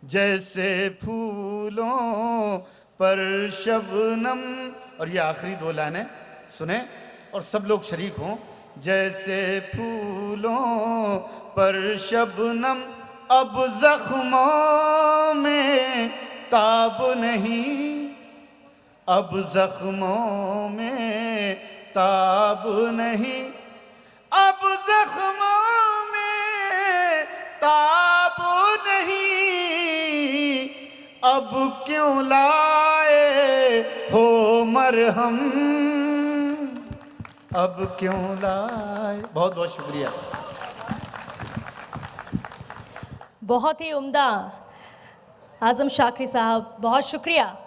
जैसे फूलों पर शबनम। और ये आखिरी दो लाइनें सुने और सब लोग शरीक हों। जैसे फूलों पर शबनम, अब जख्मों में ताब नहीं, अब जख्मों में ताब नहीं, अब जख्मों में ताब नहीं। अब क्यों लाए हो मरहम, अब क्यों लाए। बहुत बहुत शुक्रिया। बहुत ही उम्दा आजम शाकरी साहब, बहुत शुक्रिया।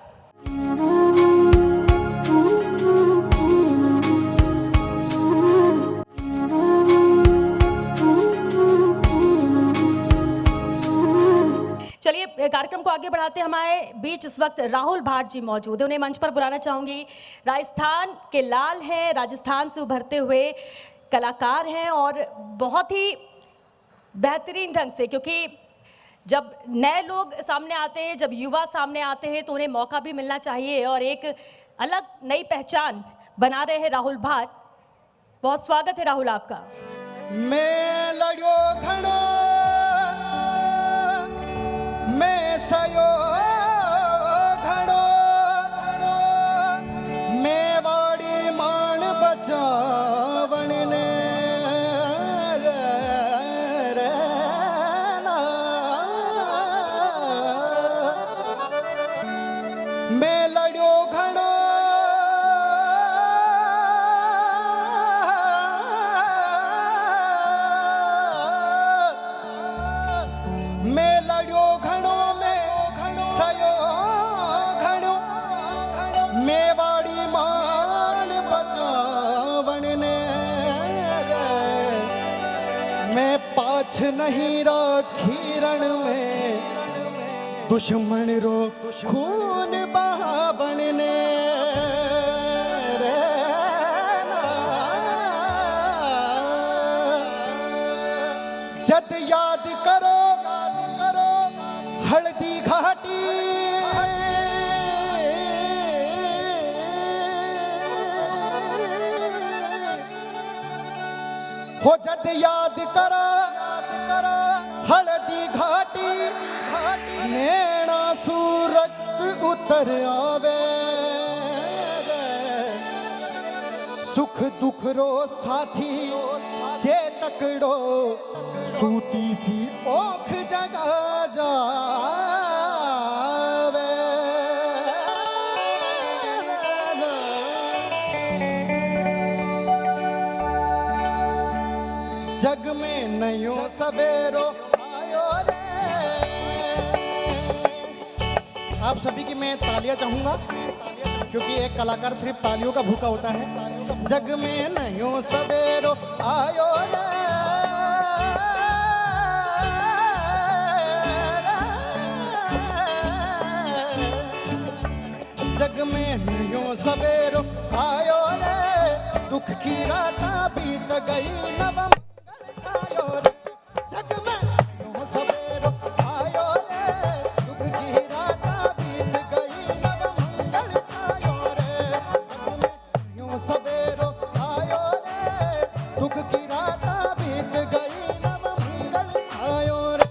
चलिए कार्यक्रम को आगे बढ़ाते हैं। हमारे बीच इस वक्त राहुल भाट जी मौजूद हैं, उन्हें मंच पर बुलाना चाहूंगी। राजस्थान के लाल हैं, राजस्थान से उभरते हुए कलाकार हैं और बहुत ही बेहतरीन ढंग से, क्योंकि जब नए लोग सामने आते हैं, जब युवा सामने आते हैं तो उन्हें मौका भी मिलना चाहिए और एक अलग नई पहचान बना रहे हैं राहुल भाट। बहुत स्वागत है राहुल आपका। मैं लड़ो घड़ो मैं सयो घड़ो, मैं वाड़ी मान बचावन ने रहना। मैं लड़ो घड़ो मैं लड़ो घड़ो में सयो घड़ो, मेवाड़ी मान बचावन ने मैं पाछ नहीं राखी रण में, दुश्मन रो खून बहावन ने जद याद करो हल्दी घाटी, हो जद याद करो हल्दी घाटी, नैना सूरत उतर आवे। सुख दुख रो साथी जे तकड़ो, सूती सी ओख जगा जावे। जग में नयो सवेरो आयो रे। आप सभी की मैं तालियां चाहूंगा, क्योंकि एक कलाकार सिर्फ तालियों का भूखा होता है। जग में नयो सवेरो आयो रे, जग में नयो सवेरो आयो रे। दुख की राता बीत गई, नव मंगल छायो रे। जग में नयो सवेरो आयो रे, दुख की राता बीत गई, नव मंगल छायो रे। जग में नयो सवेरो आयो रे, दुख की राता बीत गई, नव मंगल छायो रे।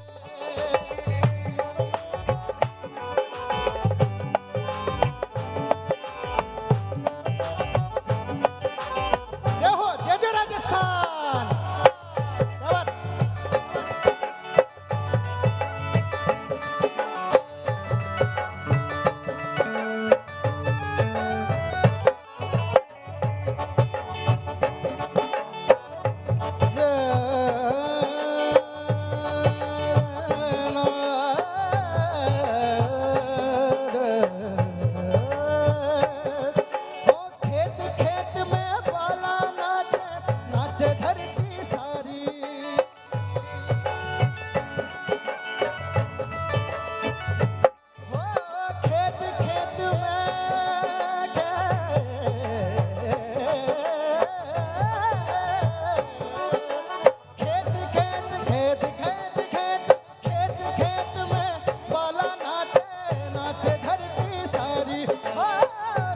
हो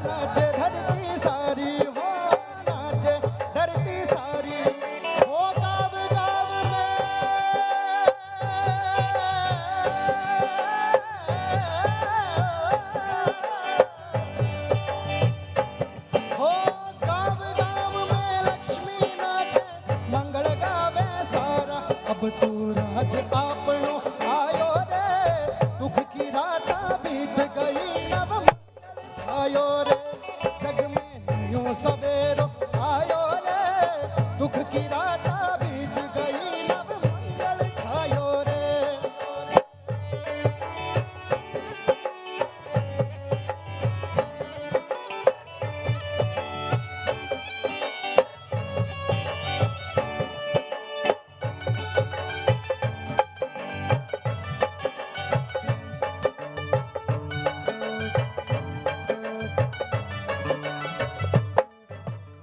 नाचे धरती सारी, हो नाचे धरती सारी, हो गाँव गाँव में, हो गाँव गाँव में लक्ष्मी नाचे मंगल गावे सारा। अब तू राज आपनो आयो रे, दुख की राता बीत गई, नव मंगल छायो रे, जग में नयो सवेरो आयो रे, दुख की राता बीत गई, नव मंगल छायो रे।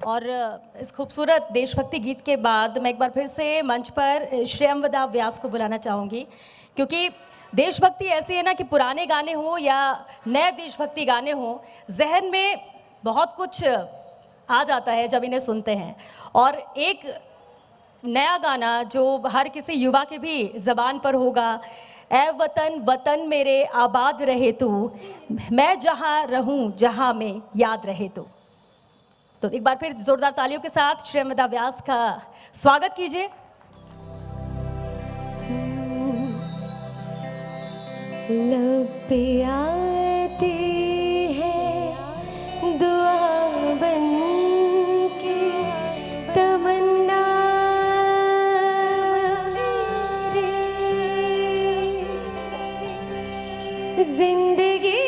और इस खूबसूरत देशभक्ति गीत के बाद मैं एक बार फिर से मंच पर श्रेयमदा व्यास को बुलाना चाहूँगी, क्योंकि देशभक्ति ऐसी है ना कि पुराने गाने हों या नए देशभक्ति गाने हों, जहन में बहुत कुछ आ जाता है जब इन्हें सुनते हैं। और एक नया गाना जो हर किसी युवा के भी ज़बान पर होगा, ऐ वतन वतन मेरे आबाद रहे तू, मैं जहाँ रहूँ जहाँ में याद रहे तू। तो एक बार फिर जोरदार तालियों के साथ श्रेयमदा व्यास का स्वागत कीजिए। लब पे आती है दुआ बन के तमन्ना रे, जिंदगी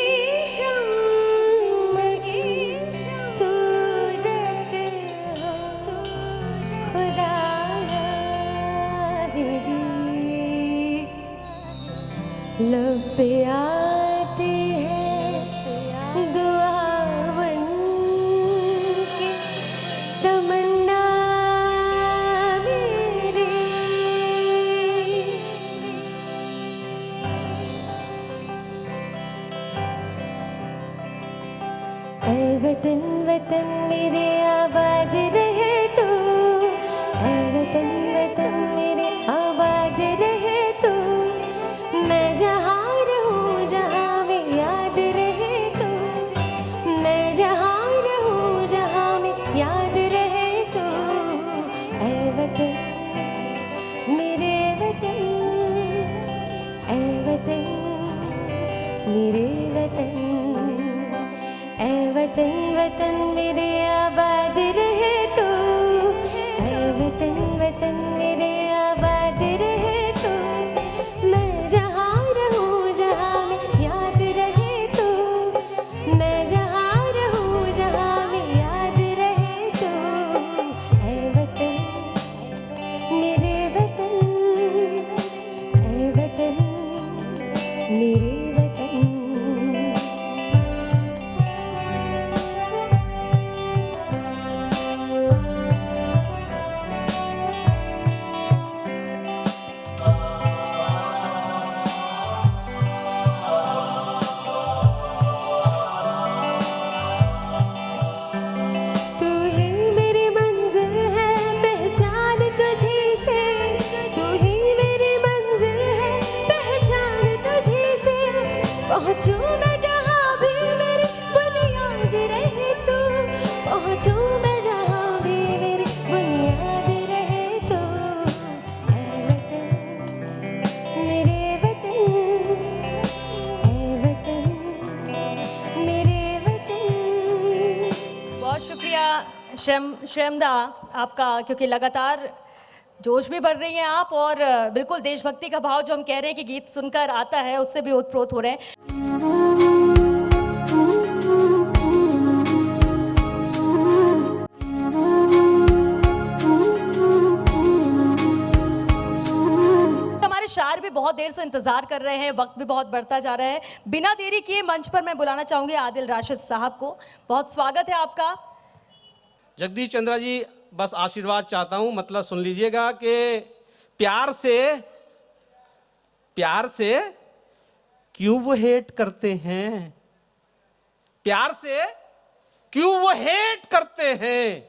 लब पे आती है दुआ बन के तमन्ना मेरी, ऐ वतन वतन मेरे आबाद रहे तू, ऐ वतन वतन मेरे आबाद रहे तू, मैं जहाँ रहूँ जहाँ में याद रहे तू, मैं जहाँ रहूँ जहाँ में याद रहे तू, ऐ वतन मेरे वतन, ऐ वतन मेरे वतन, ऐ वतन वतन मेरे आबाद रहे तू, ऐ वतन वतन मेरे आबाद रहे तू, मैं जहाँ रहूँ जहाँ में याद रहे तू, मैं जहाँ रहूँ जहाँ में याद रहे तू, ऐ वतन मेरे वतन, ऐ वतन मेरे वतन। तू ही मेरी मंजिल है पहचान तुझी से, तू ही मेरी मंजिल है पहचान तुझी से, पहुँचूं मैं जहाँ भी मेरी बुनियाद रहे तू, पहुँचूं मैं जहाँ भी मेरी बुनियाद रहे तू, ऐ वतन मेरे वतन, ऐ वतन मेरे वतन। बहुत शुक्रिया श्रेयमदा आपका, क्योंकि लगातार जोश भी भर रही हैं आप और बिल्कुल देशभक्ति का भाव जो हम कह रहे हैं कि गीत सुनकर आता है उससे भी ओतप्रोत हो रहे हैं। हमारे शायर भी बहुत देर से इंतजार कर रहे हैं, वक्त भी बहुत बढ़ता जा रहा है। बिना देरी किए मंच पर मैं बुलाना चाहूंगी आदिल राशिद साहब को। बहुत स्वागत है आपका। जगदीश चंद्रा जी, बस आशीर्वाद चाहता हूं, मतलब सुन लीजिएगा कि प्यार से क्यों वो हेट करते हैं, प्यार से क्यों वो हेट करते हैं,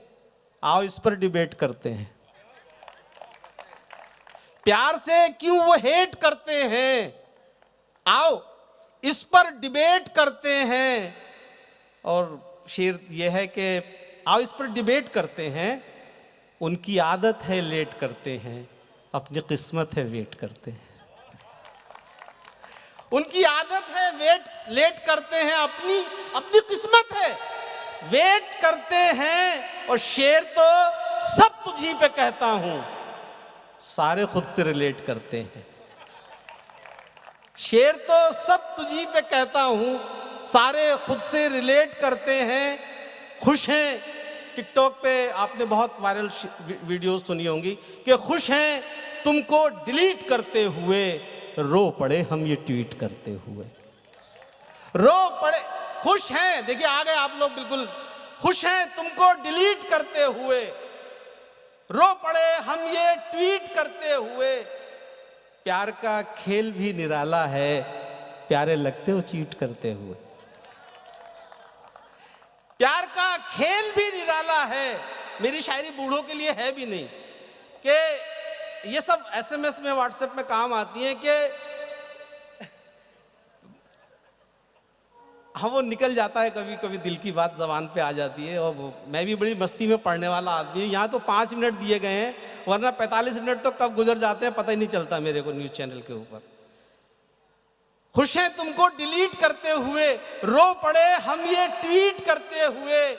आओ इस पर डिबेट करते हैं। प्यार से क्यों वो हेट करते हैं, आओ इस पर डिबेट करते हैं। और शेर ये है कि आओ इस पर डिबेट करते हैं। उनकी आदत है लेट करते हैं, अपनी किस्मत है वेट करते हैं। उनकी आदत है लेट करते हैं, अपनी किस्मत है वेट करते हैं। और शेर तो सब तुझी पे कहता हूं, सारे खुद से रिलेट करते हैं। शेर तो सब तुझी पे कहता हूं, सारे खुद से रिलेट करते हैं। खुश हैं, टिकटॉक पे आपने बहुत वायरल वीडियोस सुनी होंगी कि खुश हैं तुमको डिलीट करते हुए, रो पड़े हम ये ट्वीट करते हुए। रो पड़े, खुश हैं, देखिए आ गए आप लोग बिल्कुल। खुश हैं तुमको डिलीट करते हुए, रो पड़े हम ये ट्वीट करते हुए। प्यार का खेल भी निराला है, प्यारे लगते हो चीट करते हुए। प्यार का खेल भी निराला है। मेरी शायरी बूढ़ों के लिए है भी नहीं कि ये सब SMS में व्हाट्सएप में काम आती है कि हाँ वो निकल जाता है, कभी कभी दिल की बात जबान पे आ जाती है। और मैं भी बड़ी मस्ती में पढ़ने वाला आदमी हूँ। यहाँ तो 5 मिनट दिए गए हैं, वरना 45 मिनट तो कब गुजर जाते हैं पता ही नहीं चलता मेरे को न्यूज़ चैनल के ऊपर। खुश हैं तुमको डिलीट करते हुए, रो पड़े हम ये ट्वीट करते हुए।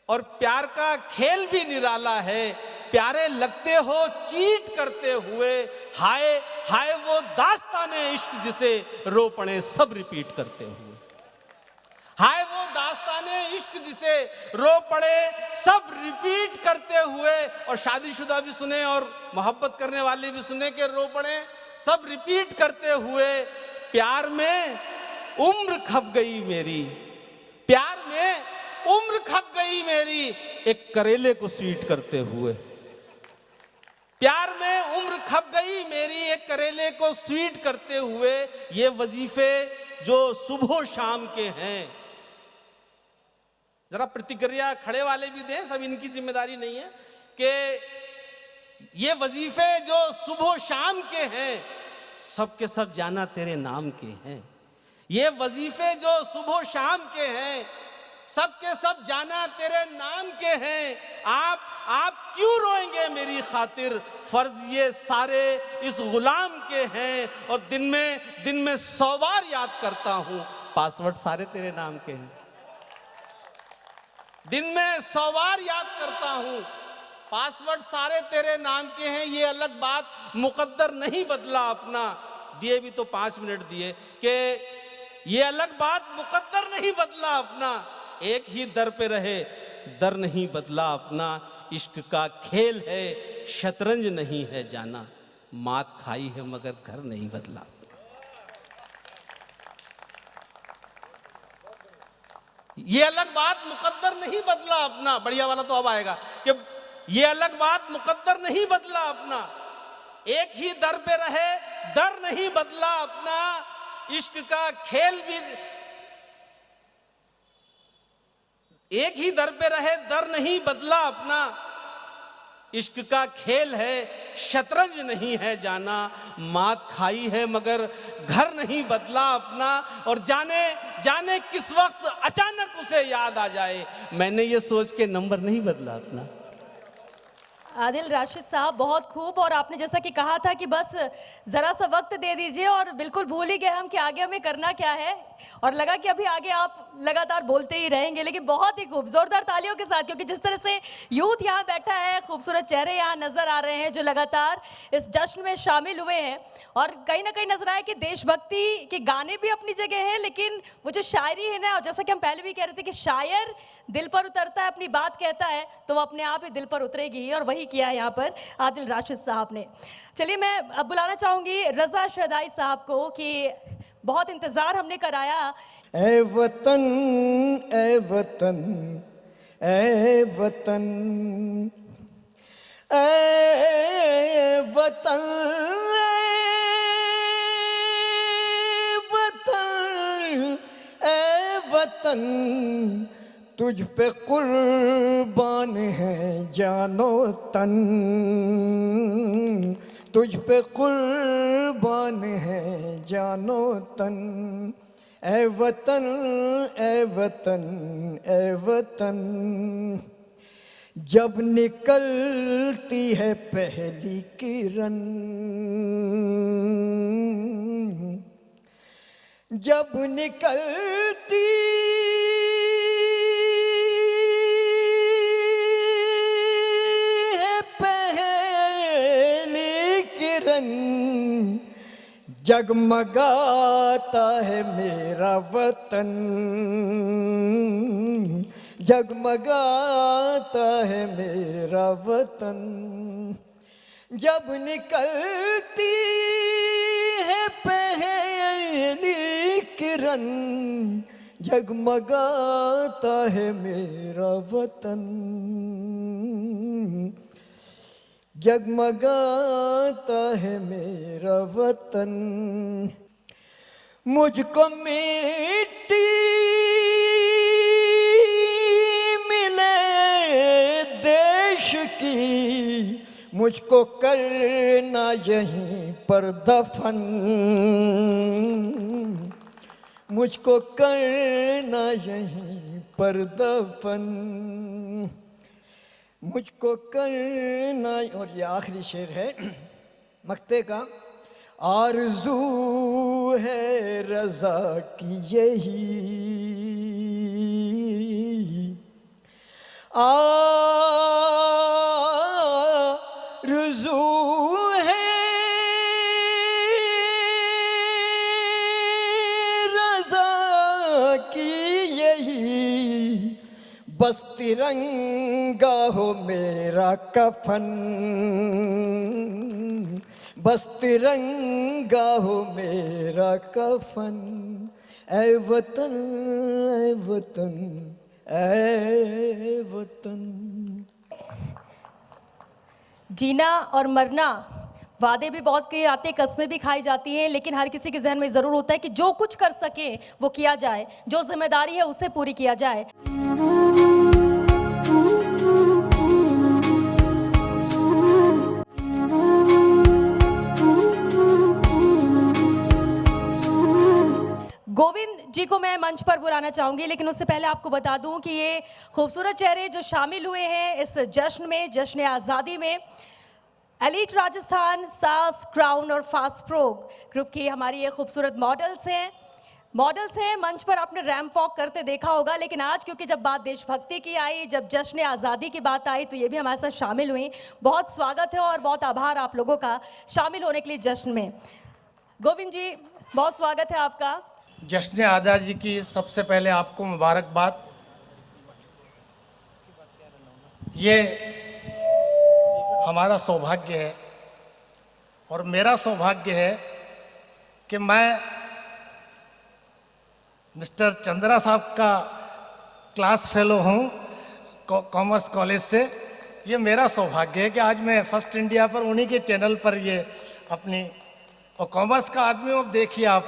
और प्यार का खेल भी निराला है, प्यारे लगते हो चीट करते हुए। हाय हाय वो दास्ताने इश्क जिसे रो पड़े सब रिपीट करते हुए। हाय वो दास्ताने इश्क जिसे रो पड़े सब रिपीट करते हुए। और शादीशुदा भी सुने और मोहब्बत करने वाले भी सुने कि रो पड़े सब रिपीट करते हुए। प्यार में उम्र खप गई मेरी, प्यार में उम्र खप गई मेरी, एक करेले को स्वीट करते हुए। प्यार में उम्र खप गई मेरी, एक करेले को स्वीट करते हुए। ये वजीफे जो सुबह शाम के हैं, जरा प्रतिक्रिया खड़े वाले भी दें, सब इनकी जिम्मेदारी नहीं है कि ये वजीफे जो सुबह शाम के हैं, सब के सब जाना तेरे नाम के हैं। ये वजीफे जो सुबह शाम के हैं, सब के सब जाना तेरे नाम के हैं। आप क्यों रोएंगे मेरी खातिर, फर्ज ये सारे इस गुलाम के हैं। और दिन में 100 बार याद करता हूं, पासवर्ड सारे तेरे नाम के हैं। दिन में 100 बार याद करता हूं, पासवर्ड सारे तेरे नाम के हैं। ये अलग बात मुकद्दर नहीं बदला अपना, दिए भी तो 5 मिनट दिए कि ये अलग बात मुकद्दर नहीं बदला अपना। एक ही दर पे रहे, दर नहीं बदला अपना। इश्क का खेल है, शतरंज नहीं है जाना। मात खाई है मगर घर नहीं बदला। ये अलग बात मुकद्दर नहीं बदला अपना। बढ़िया वाला तो अब आएगा कि ये अलग बात मुकद्दर नहीं बदला अपना। एक ही दर पे रहे, दर नहीं बदला अपना। इश्क का खेल भी एक ही दर पे रहे, दर नहीं बदला अपना। इश्क का खेल है, शतरंज नहीं है जाना। मात खाई है मगर घर नहीं बदला अपना। और जाने किस वक्त अचानक उसे याद आ जाए, मैंने ये सोच के नंबर नहीं बदला अपना। आदिल राशिद साहब, बहुत खूब। और आपने जैसा कि कहा था कि बस ज़रा सा वक्त दे दीजिए, और बिल्कुल भूल ही गए हम कि आगे हमें करना क्या है। और लगा कि अभी आगे आप लगातार बोलते ही रहेंगे, लेकिन बहुत ही खूब, जोरदार तालियों के साथ, क्योंकि जिस तरह से यूथ यहाँ बैठा है, खूबसूरत चेहरे यहाँ नज़र आ रहे हैं जो लगातार इस जश्न में शामिल हुए हैं। और कहीं ना कहीं नजर आया कि देशभक्ति के गाने भी अपनी जगह हैं, लेकिन वो जो शायरी है ना, और जैसा कि हम पहले भी कह रहे थे कि शायर दिल पर उतरता है, अपनी बात कहता है तो वो अपने आप ही दिल पर उतरेगी, और वही किया है यहाँ पर आदिल राशिद साहब ने। चलिए मैं अब बुलाना चाहूँगी रज़ा शहदाई साहब को कि बहुत इंतज़ार हमने कराया। ए वतन, ए वतन, ए वतन, ए वतन, ए वतन, ए वतन तुझ पे कुर्बान है जानो तन, तुझ पे कुर्बान है जानो तन। ए वतन ए वतन ए वतन, जब निकलती है पहली किरण, जब निकलती है पहली किरण, जगमगाता है मेरा वतन, जगमगाता है मेरा वतन। जब निकलती है पहली किरण, जगमगाता है मेरा वतन, जगमगाता है मेरा वतन। मुझको मिट्टी मिले देश की, मुझको करना यहीं पर दफन, मुझको करना यहीं पर दफन, मुझको करना। और ये आखिरी शेर है मक्ते का। आरज़ू है रज़ा की यही, आरज़ू है रज़ा की यही, बस तिरंगा हो मेरा कफन, बस तिरंगा हो मेरा कफन। ऐ वतन ऐ वतन ऐ वतन। जीना और मरना, वादे भी बहुत किए जाते हैं, कस्में भी खाई जाती हैं, लेकिन हर किसी के जहन में ज़रूर होता है कि जो कुछ कर सके वो किया जाए, जो जिम्मेदारी है उसे पूरी किया जाए। गोविंद जी को मैं मंच पर बुलाना चाहूंगी, लेकिन उससे पहले आपको बता दूं कि ये खूबसूरत चेहरे जो शामिल हुए हैं इस जश्न में, जश्न आज़ादी में, एलीट राजस्थान, सास, क्राउन और फास्ट प्रो ग्रुप की हमारी ये खूबसूरत मॉडल्स हैं। मंच पर आपने रैंप वॉक करते देखा होगा, लेकिन आज क्योंकि जब बात देशभक्ति की आई, जब जश्न आज़ादी की बात आई, तो ये भी हमारे साथ शामिल हुई। बहुत स्वागत है और बहुत आभार आप लोगों का शामिल होने के लिए जश्न में। गोविंद जी, बहुत स्वागत है आपका। जश्न आज़ादी की सबसे पहले आपको मुबारकबाद। ये हमारा सौभाग्य है और मेरा सौभाग्य है कि मैं मिस्टर चंद्रा साहब का क्लास फेलो हूँ कॉमर्स कॉलेज से। ये मेरा सौभाग्य है कि आज मैं फर्स्ट इंडिया पर उन्हीं के चैनल पर ये अपनी, और कॉमर्स का आदमी अब देखिए आप,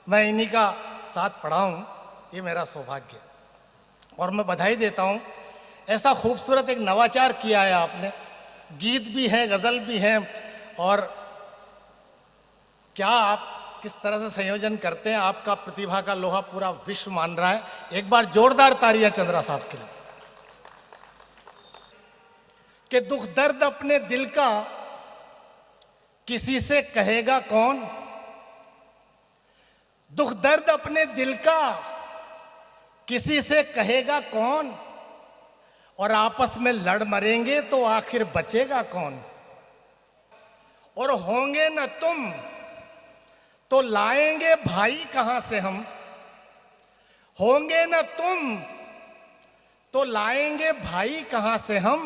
मैं इन्हीं का साथ पढ़ा हूँ, ये मेरा सौभाग्य है और मैं बधाई देता हूँ। ऐसा खूबसूरत एक नवाचार किया है आपने, गीत भी है, गज़ल भी है, और क्या आप किस तरह से संयोजन करते हैं, आपका प्रतिभा का लोहा पूरा विश्व मान रहा है। एक बार जोरदार तालियां चंद्रा साहब के लिए। कि दुख दर्द अपने दिल का किसी से कहेगा कौन, दुख दर्द अपने दिल का किसी से कहेगा कौन, और आपस में लड़ मरेंगे तो आखिर बचेगा कौन। और होंगे न तुम तो लाएंगे भाई कहां से हम, होंगे न तुम तो लाएंगे भाई कहां से हम,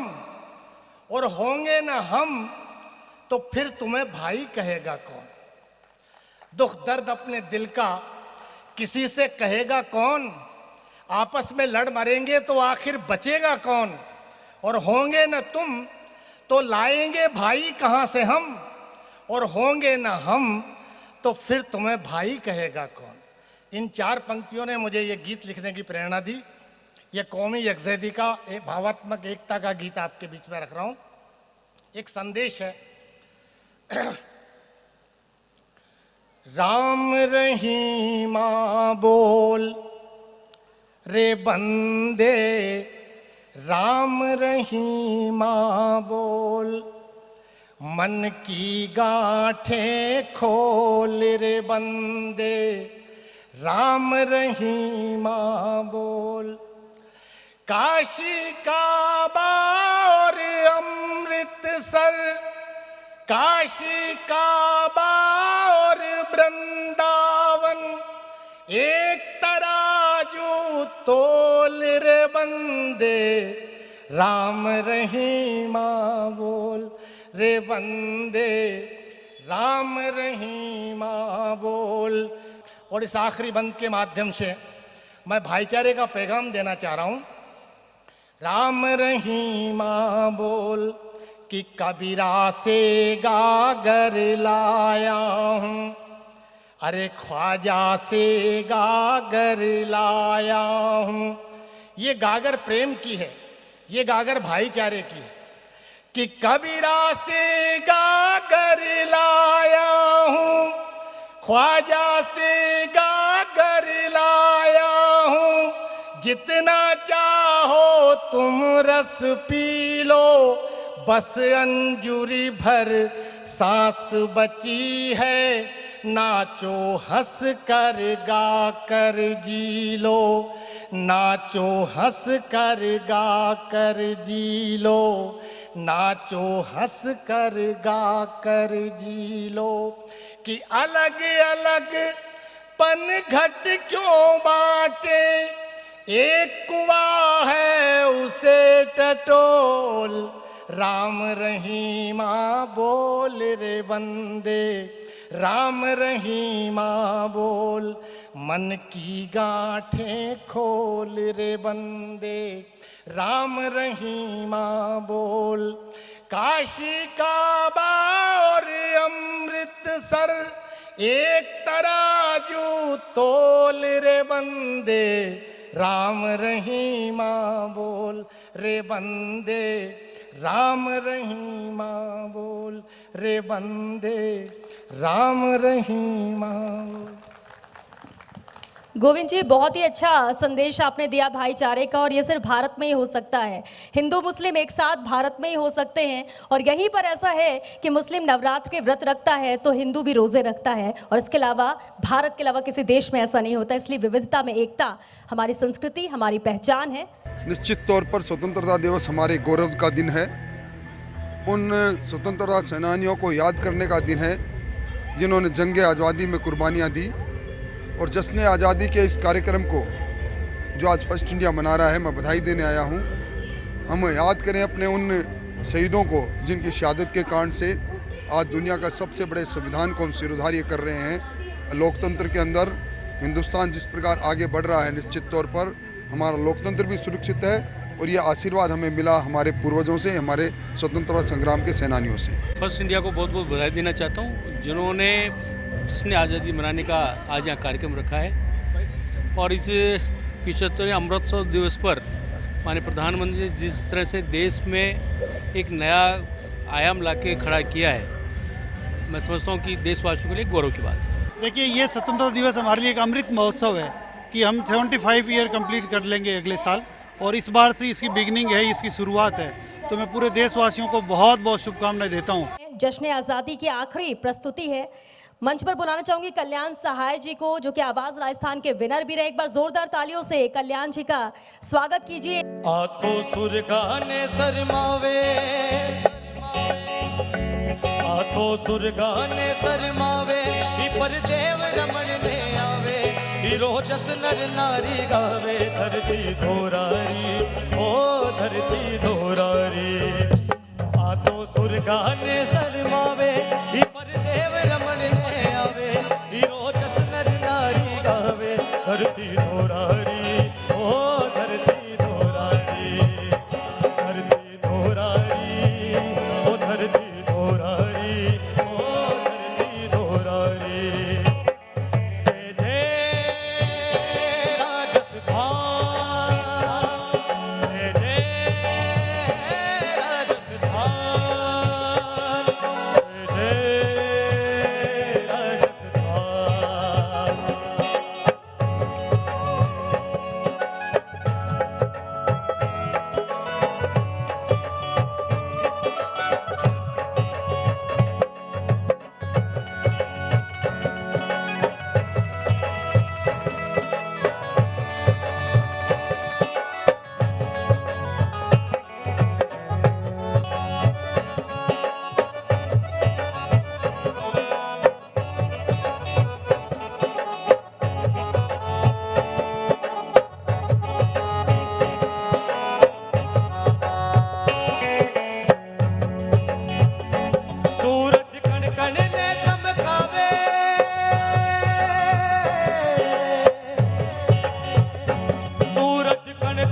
और होंगे न हम तो फिर तुम्हें भाई कहेगा कौन। दुख दर्द अपने दिल का किसी से कहेगा कौन, आपस में लड़ मरेंगे तो आखिर बचेगा कौन। और होंगे न तुम तो लाएंगे भाई कहां से हम, और होंगे न हम तो फिर तुम्हें भाई कहेगा कौन। इन 4 पंक्तियों ने मुझे ये गीत लिखने की प्रेरणा दी। ये कौमी यकजहती का एक भावात्मक एकता का गीत आपके बीच में रख रहा हूँ। एक संदेश है। राम रहीमा बोल रे बंदे, राम रहीमा बोल, मन की गांठें खोल रे बंदे, राम रहीमा बोल। काशी काबा और अमृतसर, काशी काबा और वृंदावन, एक तराजू तोल रे बंदे, राम रहीमा बोल रे बंदे, राम रहीमा बोल। और इस आखिरी बंद के माध्यम से मैं भाईचारे का पैगाम देना चाह रहा हूँ। राम रहीमा बोल कि कबीरा से गागर लाया हूँ, अरे ख्वाजा से गागर लाया हूँ। ये गागर प्रेम की है, ये गागर भाईचारे की है कि कबीरा से गागर लाया हूँ, ख्वाजा से गागर लाया हूँ। जितना चाहो तुम रस पी लो, बस अंजुरी भर सांस बची है। नाचो हंस कर गा कर जी लो, नाचो हंस कर गा कर जी लो, नाचो हंस कर गा कर जी लो। कि अलग अलग पन घट क्यों बांटे, एक कुआं है उसे टटोल, राम रहीमा बोल रे बंदे, राम रहीमा बोल। मन की गांठें खोल रे बंदे, राम रहीमा बोल। काशी काबा और अमृतसर, एक तराजू तोल रे बंदे, राम रहीमा बोल रे बंदे, राम रहीमा बोल रे बंदे, राम रहीमा बोल। गोविंद जी, बहुत ही अच्छा संदेश आपने दिया भाईचारे का, और ये सिर्फ भारत में ही हो सकता है। हिंदू मुस्लिम एक साथ भारत में ही हो सकते हैं। और यहीं पर ऐसा है कि मुस्लिम नवरात्र के व्रत रखता है तो हिंदू भी रोज़े रखता है, और इसके अलावा भारत के अलावा किसी देश में ऐसा नहीं होता। इसलिए विविधता में एकता हमारी संस्कृति, हमारी पहचान है। निश्चित तौर पर स्वतंत्रता दिवस हमारे गौरव का दिन है। उन स्वतंत्रता सेनानियों को याद करने का दिन है जिन्होंने जंग आज़ादी में कुर्बानियाँ दी। और जश्न आज़ादी के इस कार्यक्रम को जो आज फर्स्ट इंडिया मना रहा है, मैं बधाई देने आया हूँ। हम याद करें अपने उन शहीदों को जिनकी शहादत के कारण से आज दुनिया का सबसे बड़े संविधान को हम सिरोधार्य कर रहे हैं। लोकतंत्र के अंदर हिंदुस्तान जिस प्रकार आगे बढ़ रहा है, निश्चित तौर पर हमारा लोकतंत्र भी सुरक्षित है। और ये आशीर्वाद हमें मिला हमारे पूर्वजों से, हमारे स्वतंत्रता संग्राम के सेनानियों से। फर्स्ट इंडिया को बहुत बहुत बधाई देना चाहता हूँ, जिन्होंने जिसने आज़ादी मनाने का आज यहाँ कार्यक्रम रखा है। और इस 75वें अमृतसर दिवस पर माननीय प्रधानमंत्री ने जिस तरह से देश में एक नया आयाम लाके खड़ा किया है, मैं समझता हूँ कि देशवासियों के लिए गौरव की बात है। देखिए, ये स्वतंत्रता दिवस हमारे लिए एक अमृत महोत्सव है कि हम 75 ईयर कंप्लीट कर लेंगे अगले साल, और इस बार से इसकी बिगिनिंग है, इसकी शुरुआत है। तो मैं पूरे देशवासियों को बहुत बहुत शुभकामनाएं देता हूँ। जश्न आज़ादी की आखिरी प्रस्तुति है। मंच पर बुलाना चाहूंगी कल्याण सहाय जी को, जो कि आवाज राजस्थान के विनर भी रहे। एक बार जोरदार तालियों से कल्याण जी का स्वागत कीजिए। आ तो सुर गाने शर्मावे, आ तो सुर गाने शर्मावे, पर देव रमन ने आवे, हीरो जस नर नारी गावे, धरती धोरारी ओ धरती धोरारी। आ तो सुर गाने शर्मावे, पर देव रमन ने आवे, हीरो जस नर नारी गावे, धरती धोरारी ओ धरती धोरारी, धरती धोरारी ओ धरती धोरारी ओ धरती धोरारी। जय जय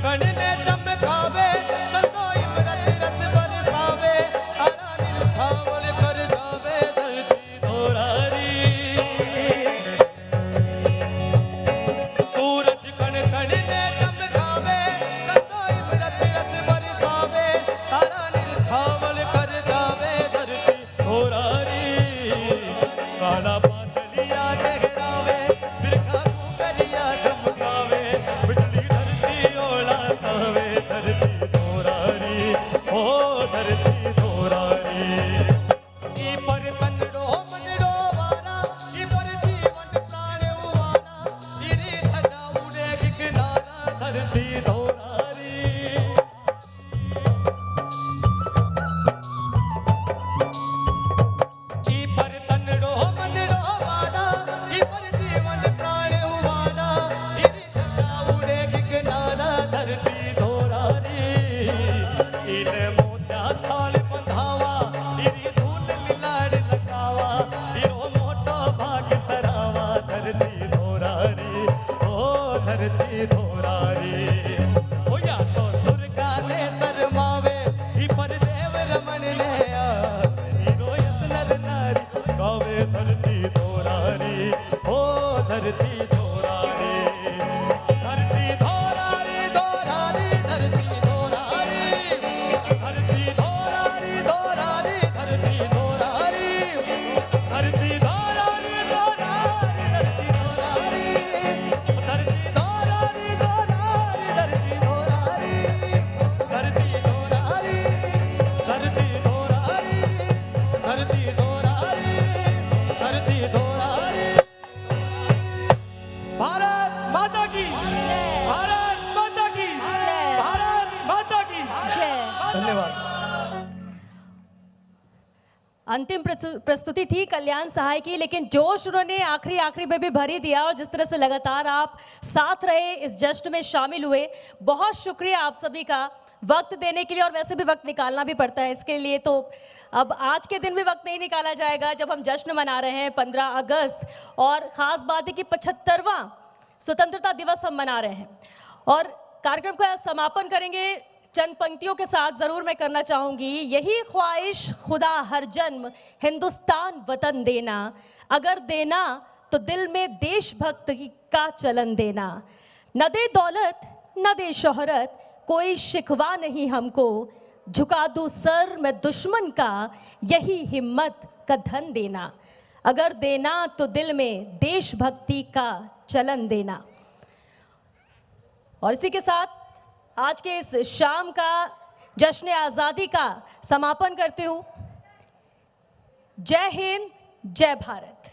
कण ने चमकावे चंदो इमरत रस बरसावे तारा निछावल कर जावे धरती दोरारी सूरज कण कण ने चमकावे चंदो इमरत रस बरसावे तारा निछावल कर जावे धरती दोरारी काला बादलिया गहरावे बिरखा कुकरिया धमकावे बिजली धरती ओला कावे धरती दोरारी ओ धरती दोरारी ई पर तनडो मनडो वारा ई पर जीवन प्राण उवारा इरी धजा उड़े किनारा धरती दोरारी ई पर तनडो मनडो वारा ई पर जीवन प्राण उवारा इरी धजा उड़े किनारा धरती दोरारी इने मोत्या थाल बंधावा इरी धूल लाड़ लगावा इरो मोटो भाग सरावा धरती दोरारी ओ धरती दोरारी ओ या तो सुरगा ने शरमावे ई पर देव रमण ने हीरो यस नर नारी गावे धरती दोरारी ओ धरती दोरारी धरती दोरारी दोरारी धरती दोरारी धरती दोरारी दोरारी धरती दोरारी धरती दोरारी दोरारी धरती दोरारी धरती दोरारी दोरारी धरती दोरारी धरती दोरारी धरती दोरारी धरती दोरारी धरती दोरारी भारत माता की भारत माता की भारत माता की धन्यवाद। अंतिम प्रस्तुति थी कल्याण सहाय की, लेकिन जोश उन्होंने आखिरी में भी भर ही दिया और जिस तरह से लगातार आप साथ रहे, इस जश्न में शामिल हुए, बहुत शुक्रिया आप सभी का वक्त देने के लिए। और वैसे भी वक्त निकालना भी पड़ता है इसके लिए, तो अब आज के दिन भी वक्त नहीं निकाला जाएगा जब हम जश्न मना रहे हैं 15 अगस्त, और ख़ास बात है कि 75वां स्वतंत्रता दिवस हम मना रहे हैं। और कार्यक्रम का समापन करेंगे चंद पंक्तियों के साथ। ज़रूर मैं करना चाहूँगी, यही ख्वाहिश खुदा हर जन्म हिंदुस्तान वतन देना, अगर देना तो दिल में देशभक्ति का चलन देना, न दे दौलत न दे शोहरत कोई शिकवा नहीं हमको, झुका दूं सर मैं दुश्मन का यही हिम्मत का धन देना, अगर देना तो दिल में देशभक्ति का चलन देना। और इसी के साथ आज के इस शाम का जश्न आज़ादी का समापन करती हूँ। जय हिंद, जय भारत।